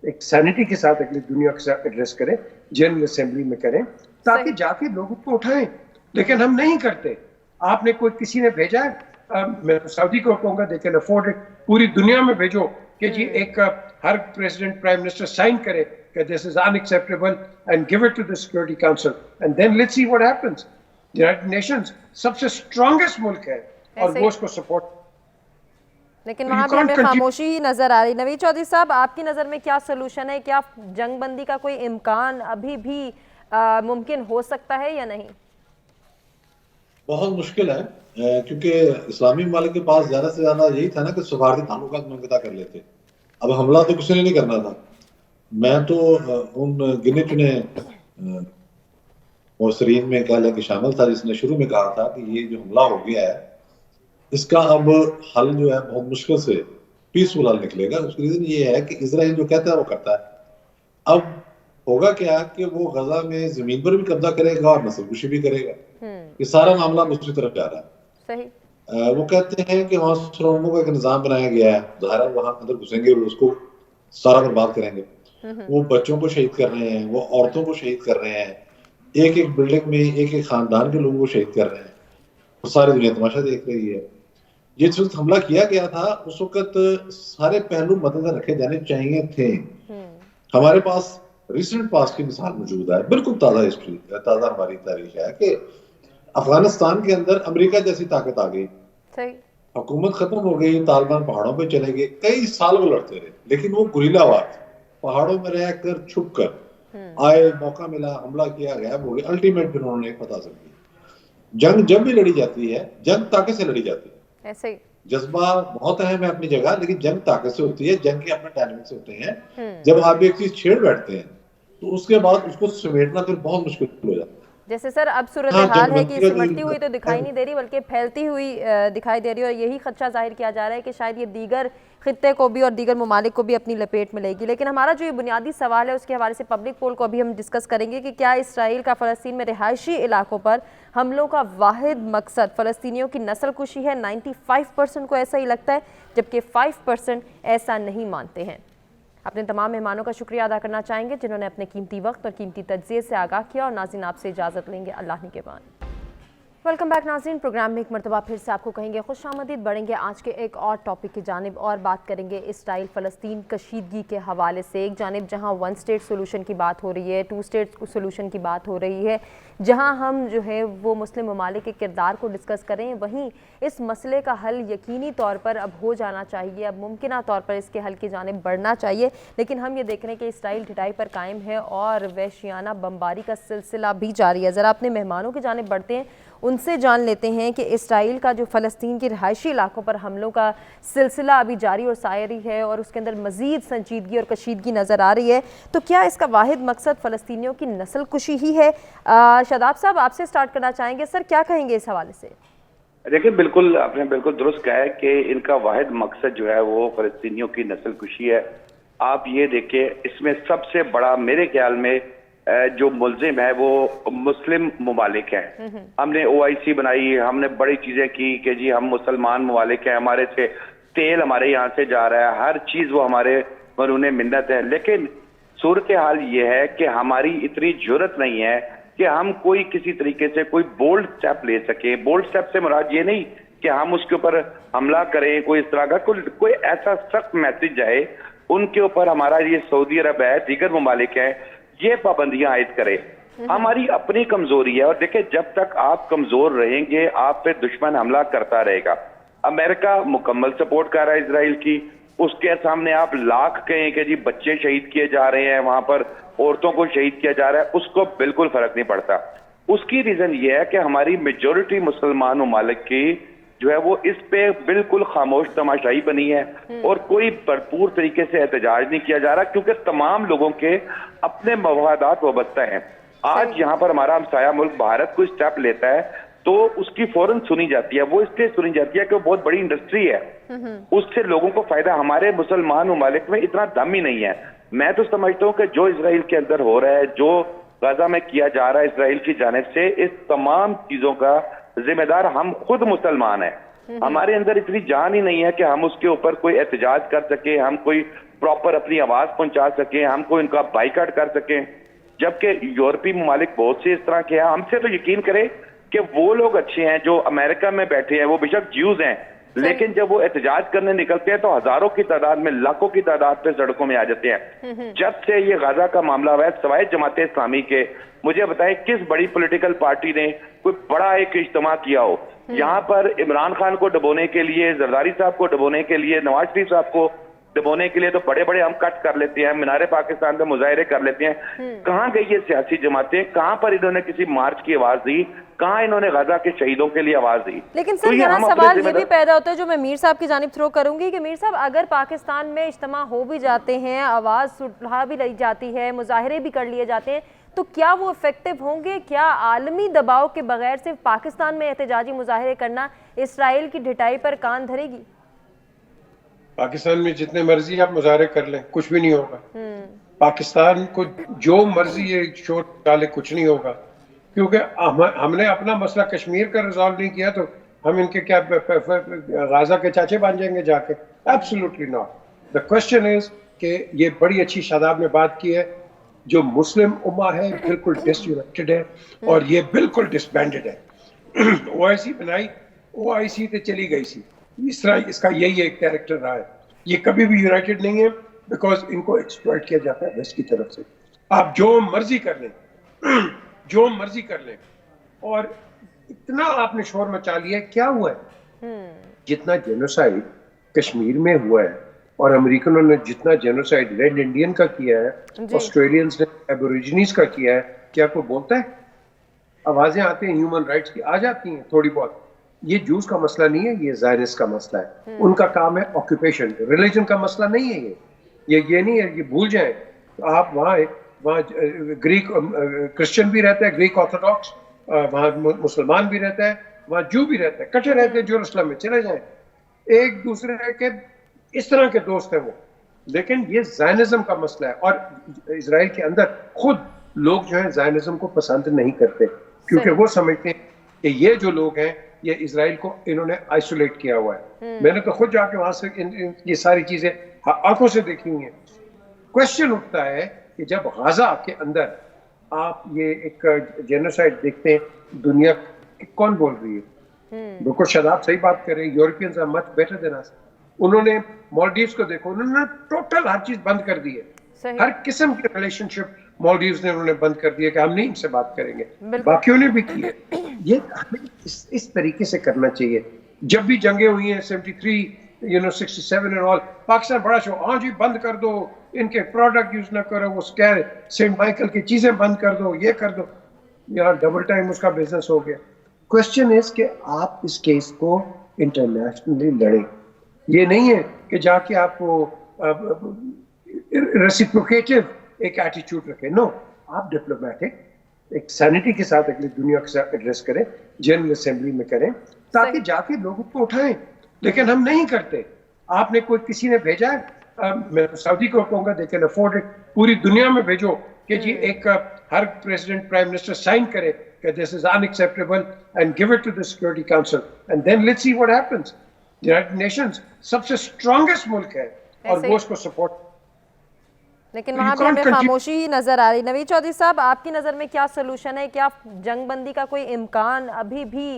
ایک سینٹی کے ساتھ اگلی دنیا کے ساتھ ایڈریس کریں, جنرل اسمبلی میں کریں, تاکہ جا کے لوگوں کو اٹھائیں. لیکن ہم نہیں کرتے. آپ نے کوئی کسی نے بھیجا ہے, میں سعودی کو کہوں گا دے کین افورڈ اٹ, پوری دنیا میں بھیجو کہ جی ایک ہر پریزیڈنٹ پرائم منسٹر سائن کرے کہ this is unacceptable and give it to the security council, and then let's see what happens. United Nations سب سے اسٹرانگیسٹ ملک ہے اور وہ اس کو سپورٹ. لیکن وہاں بھی ہمیں خاموشی ہی نظر آ رہی. نوید چودھری صاحب, آپ کی نظر میں کیا سلوشن ہے؟ کیا جنگ بندی کا کوئی امکان ابھی بھی ممکن ہو سکتا ہے یا نہیں؟ بہت مشکل ہے, کیونکہ اسلامی ممالک کے پاس زیادہ سے زیادہ یہی تھا نا کہ سفارتی تعلقات منقطع کر لیتے. اب حملہ تو کسی نے نہیں کرنا تھا. میں تو ان گنے چنے مؤثرین میں کہہ لیں کہ شامل تھا جس نے شروع میں کہا تھا کہ یہ جو حملہ ہو گیا ہے اس کا اب حل جو ہے بہت مشکل سے پیسفل حل نکلے گا. اس کی ریزن یہ ہے کہ اسرائیل جو کہتا ہے وہ کرتا ہے. اب ہوگا کیا کہ وہ غزہ میں زمین پر بھی قبضہ کرے گا اور نسل کشی بھی کرے گا. یہ سارا معاملہ دوسری طرف جا رہا ہے. صحیح. وہ کہتے ہیں کہ وہاں سرنگوں کا ایک نظام بنایا گیا ہے, ظاہر ہے وہاں اندر گھسیں گے اور اس کو سارا برباد کریں گے. وہ بچوں کو شہید کر رہے ہیں, وہ عورتوں کو شہید کر رہے ہیں, ایک ایک بلڈنگ میں ایک ایک خاندان کے لوگوں کو شہید کر رہے ہیں. ساری دنیا تماشا دیکھ رہی ہے. جس وقت حملہ کیا گیا تھا اس وقت سارے پہلو مدنظر رکھے جانے چاہیے تھے. ہمارے پاس ریسنٹ پاس کی مثال موجود ہے, بالکل تازہ ہسٹری, تازہ ہماری تاریخ ہے کہ افغانستان کے اندر امریکہ جیسی طاقت آ گئی, حکومت ختم ہو گئی, طالبان پہاڑوں پہ چلے گئے, کئی سال وہ لڑتے رہے, لیکن وہ گریلا وار پہاڑوں میں رہ کر چھپ کر آئے, موقع ملا حملہ کیا, غائب ہو گئے. الٹیمیٹ پھر انہوں نے ایک فتح سک دی. جنگ جب بھی لڑی جاتی ہے جنگ طاقت سے لڑی جاتی ہے. ایسے جذبہ بہت اہم ہے اپنی جگہ, لیکن جنگ طاقت سے ہوتی ہے. جنگ کے اپنے ڈائنامکس ہوتے ہیں. جب آپ ایک چیز چھیڑ بیٹھتے ہیں تو اس کے بعد اس کو سمیٹنا پھر بہت مشکل ہو جاتا ہے. جیسے سر اب صورتحال ہے کہ سمٹتی ہوئی تو دکھائی نہیں دے رہی بلکہ پھیلتی ہوئی دکھائی دے رہی ہے, اور یہی خدشہ ظاہر کیا جا رہا ہے کہ شاید یہ دیگر خطے کو بھی اور دیگر ممالک کو بھی اپنی لپیٹ میں لے گی. لیکن ہمارا جو یہ بنیادی سوال ہے اس کے حوالے سے پبلک پول کو ابھی ہم ڈسکس کریں گے کہ کیا اسرائیل کا فلسطین میں رہائشی علاقوں پر حملوں کا واحد مقصد فلسطینیوں کی نسل کشی ہے؟ 95% کو ایسا ہی لگتا ہے, جبکہ 5% ایسا نہیں مانتے ہیں. اپنے تمام مہمانوں کا شکریہ ادا کرنا چاہیں گے جنہوں نے اپنے قیمتی وقت اور قیمتی تجزیے سے آگاہ کیا, اور ناظرین آپ سے اجازت لیں گے اللہ نگہبان. ویلکم بیک ناظرین, پروگرام میں ایک مرتبہ پھر سے آپ کو کہیں گے خوش آمدید. بڑھیں گے آج کے ایک اور ٹاپک کی جانب اور بات کریں گے اسرائیل فلسطین کشیدگی کے حوالے سے. ایک جانب جہاں 1 اسٹیٹ سولوشن کی بات ہو رہی ہے, 2 اسٹیٹ سولوشن کی بات ہو رہی ہے, جہاں ہم جو ہے وہ مسلم ممالک کے کردار کو ڈسکس کریں, وہیں اس مسئلے کا حل یقینی طور پر اب ہو جانا چاہیے, اب ممکنہ طور پر اس کے حل کی جانب بڑھنا چاہیے. لیکن ہم یہ دیکھ رہے ہیں کہ اسرائیل ڈھٹائی پر قائم ہے اور وحشیانہ بمباری کا سلسلہ بھی جاری ہے. ذرا اپنے مہمانوں کی جانب بڑھتے ہیں, ان سے جان لیتے ہیں کہ اسرائیل کا جو فلسطین کے رہائشی علاقوں پر حملوں کا سلسلہ ابھی جاری اور ساری ہے اور اس کے اندر مزید سنجیدگی اور کشیدگی نظر آ رہی ہے, تو کیا اس کا واحد مقصد فلسطینیوں کی نسل کشی ہی ہے؟ شاداب صاحب آپ سے سٹارٹ کرنا چاہیں گے. سر کیا کہیں گے اس حوالے سے؟ دیکھیں بالکل آپ نے بالکل درست کہا ہے کہ ان کا واحد مقصد جو ہے وہ فلسطینیوں کی نسل کشی ہے. آپ یہ دیکھیں اس میں سب سے بڑا میرے خیال میں جو ملزم ہے وہ مسلم ممالک ہیں. ہم نے OIC بنائی, ہم نے بڑی چیزیں کی کہ جی ہم مسلمان ممالک ہیں, ہمارے سے تیل ہمارے یہاں سے جا رہا ہے, ہر چیز وہ ہمارے مرہون منت ہے. لیکن صورتحال یہ ہے کہ ہماری اتنی جرت نہیں ہے کہ ہم کوئی کسی طریقے سے کوئی بولڈ سٹیپ لے سکیں. بولڈ سٹیپ سے مراد یہ نہیں کہ ہم اس کے اوپر حملہ کریں, کوئی اس طرح کا کوئی ایسا سخت میسج جائے ان کے اوپر ہمارا یہ سعودی عرب ہے, دیگر ممالک ہیں, یہ پابندیاں عائد کرے. ہماری اپنی کمزوری ہے, اور دیکھیں جب تک آپ کمزور رہیں گے آپ پہ دشمن حملہ کرتا رہے گا. امریکہ مکمل سپورٹ کر رہا ہے اسرائیل کی, اس کے سامنے آپ لاکھ کہیں کہ جی بچے شہید کیے جا رہے ہیں, وہاں پر عورتوں کو شہید کیا جا رہا ہے, اس کو بالکل فرق نہیں پڑتا. اس کی ریزن یہ ہے کہ ہماری میجورٹی مسلمان ممالک کی جو ہے وہ اس پہ بالکل خاموش تماشائی بنی ہے, اور کوئی بھرپور طریقے سے احتجاج نہیں کیا جا رہا, کیونکہ تمام لوگوں کے اپنے مفادات وابستہ ہیں. آج یہاں پر ہمارا ہمسایہ ملک بھارت کوئی سٹیپ لیتا ہے تو اس کی فوراً سنی جاتی ہے. وہ اس لیے سنی جاتی ہے کہ وہ بہت بڑی انڈسٹری ہے, اس سے لوگوں کو فائدہ. ہمارے مسلمان ممالک میں اتنا دم ہی نہیں ہے. میں تو سمجھتا ہوں کہ جو اسرائیل کے اندر ہو رہا ہے, جو غزہ میں کیا جا رہا ہے اسرائیل کی جانب سے, اس تمام چیزوں کا ذمہ دار ہم خود مسلمان ہیں. ہمارے اندر اتنی جان ہی نہیں ہے کہ ہم اس کے اوپر کوئی احتجاج کر سکیں, ہم کوئی پراپر اپنی آواز پہنچا سکیں, ہم کوئی ان کا بائیکاٹ کر سکیں. جبکہ یورپی ممالک بہت سے اس طرح کے ہیں. ہم سے تو یقین کرے کہ وہ لوگ اچھے ہیں جو امریکہ میں بیٹھے ہیں, وہ بے شک جیوز ہیں, لیکن جب وہ احتجاج کرنے نکلتے ہیں تو ہزاروں کی تعداد میں, لاکھوں کی تعداد پہ سڑکوں میں آ جاتے ہیں. جب سے یہ غزہ کا معاملہ ہوا ہے, سوائے جماعت اسلامی کے, مجھے بتائیں کس بڑی پولیٹیکل پارٹی نے کوئی بڑا ایک اجتماع کیا ہو یہاں پر عمران خان کو ڈبونے کے لیے, زرداری صاحب کو ڈبونے کے لیے, نواز شریف صاحب کو دبونے کے لیے تو بڑے بڑے ہم کٹ کر لیتے ہیں, مینار پاکستان پہ مظاہرے کر لیتے ہیں. کہاں گئی یہ سیاسی جماعتیں؟ کہاں پر انہوں نے کسی مارچ کی آواز دی؟ کہاں انہوں نے غزہ کے شہیدوں کے لیے آواز دی؟ لیکن سر یہاں سوال یہ بھی پیدا ہوتا ہے جو میں میر صاحب کی جانب تھرو کروں گی کہ میر صاحب اگر پاکستان میں اجتماع ہو بھی جاتے ہیں, آواز اٹھا بھی لی جاتی ہے, مظاہرے بھی کر لیے جاتے ہیں, تو کیا وہ افیکٹو ہوں گے؟ کیا عالمی دباؤ کے بغیر صرف پاکستان میں احتجاجی مظاہرے کرنا اسرائیل کی ڈھٹائی پر کان دھرے گی؟ پاکستان میں جتنے مرضی آپ مظاہرے کر لیں کچھ بھی نہیں ہوگا. پاکستان کو جو مرضی یہ شور ڈالے کچھ نہیں ہوگا, کیونکہ ہم نے اپنا مسئلہ کشمیر کا ریزالو نہیں کیا تو ہم ان کے کیا غازہ کے چاچے بن جائیں گے جا کے؟ Absolutely not. The question is کہ یہ بڑی اچھی شاداب نے بات کی ہے, جو مسلم امہ ہے بالکل ڈس یونائٹڈ ہے اور یہ بالکل ڈسبینڈڈ ہے. او آئی سی بنائی, او آئی سی تے چلی گئی سی, اس طرح اس کا یہی ایک کیریکٹر رہا ہے. یہ کبھی بھی یونائٹڈ نہیں ہے بیکاز ان کو ایکسپلائٹ کیا جاتا ہے ویسٹ کی طرف سے. آپ جو مرضی کر لیں, جو مرضی کر لیں, اور اتنا آپ نے شور مچا لیا ہے. کیا ہوا ہے؟ جتنا جینوسائیڈ کشمیر میں ہوا ہے اور امریکنوں نے جتنا جینوسائیڈ ریڈ انڈین کا کیا ہے, آسٹریلینز نے ایبوریجنیز کا کیا ہے, کیا کوئی بولتا ہے؟ آوازیں آتی ہیں ہیومن رائٹس کی, آ جاتی ہیں تھوڑی بہت. یہ جوز کا مسئلہ نہیں ہے, یہ زائنسٹ کا مسئلہ ہے. ان کا کام ہے آکوپیشن, ریلیجن کا مسئلہ نہیں ہے یہ نہیں ہے. یہ بھول جائیں آپ, وہاں گریک کرسچن بھی رہتا ہے, گریک آرتھوڈاکس, وہاں مسلمان بھی رہتا ہے, وہاں جو بھی رہتا ہے, کٹھے رہتے ہیں. جیروسلم میں چلے جائیں, ایک دوسرے کے اس طرح کے دوست ہیں وہ. لیکن یہ زائنزم کا مسئلہ ہے, اور اسرائیل کے اندر خود لوگ جو ہیں زائنزم کو پسند نہیں کرتے, کیونکہ وہ سمجھتے ہیں کہ یہ جو لوگ ہیں یہ اسرائیل کو انہوں نے آئسولیٹ کیا ہوا ہے. میں نے تو خود جا کے وہاں سے یہ ساری چیزیں آنکھوں سے دیکھی ہوئی ہیں. کوشچن اٹھتا ہے کہ جب غزہ کے اندر آپ یہ ایک جینوسائیڈ دیکھتے ہیں, دنیا کون بول رہی ہے؟ بالکل شاداب صحیح بات کر رہے ہیں, Europeans are much better than us. انہوں نے مالڈیوز کو دیکھو, انہوں نے ٹوٹل ہر چیز بند کر دی ہے. ہر قسم کی ریلیشن شپ مالڈیوز نے انہوں نے بند کر دیا کہ ہم نہیں ان سے بات کریں گے. باقیوں نے بھی کی ہے. یہ ہمیں اس طریقے سے کرنا چاہیے. جب بھی جنگیں ہوئی ہیں 73 67 اینڈ آل, پاکستان بڑا شو, ہاں جی بند کر دو, ان کے پروڈکٹ یوز نہ کرو, وہ سینٹ مائیکل کی چیزیں بند کر دو, یہ کر دو. یار ڈبل ٹائم اس کا بزنس ہو گیا. کوشچن از کہ آپ اس کیس کو انٹرنیشنلی لڑیں. یہ نہیں ہے کہ جا کے آپ کو ریسیپروکیٹو ایک ایٹیچیوڈ رکھیں. نو, آپ ڈپلومیٹک ایک سینٹی کے ساتھ اگلی دنیا کے ساتھ ایڈریس کریں, جنرل اسمبلی میں کریں, تاکہ جا کے لوگوں کو اٹھائیں. لیکن ہم نہیں کرتے. آپ نے کوئی کسی نے بھیجا ہے, میں سعودی کو کہوں گا دے کین افورڈ اٹ, پوری دنیا میں بھیجو کہ جی ایک ہر پریزیڈنٹ پرائم منسٹر سائن کرے کہ this is unacceptable and give it to the security council, and then let's see what happens. United Nations سب سے اسٹرانگیسٹ ملک ہے اور وہ اس کو سپورٹ. لیکن وہاں پہ ہمیں خاموشی ہی نظر آ رہی. نوید چودھری صاحب, آپ کی نظر میں کیا سلوشن ہے؟ کیا جنگ بندی کا کوئی امکان ابھی بھی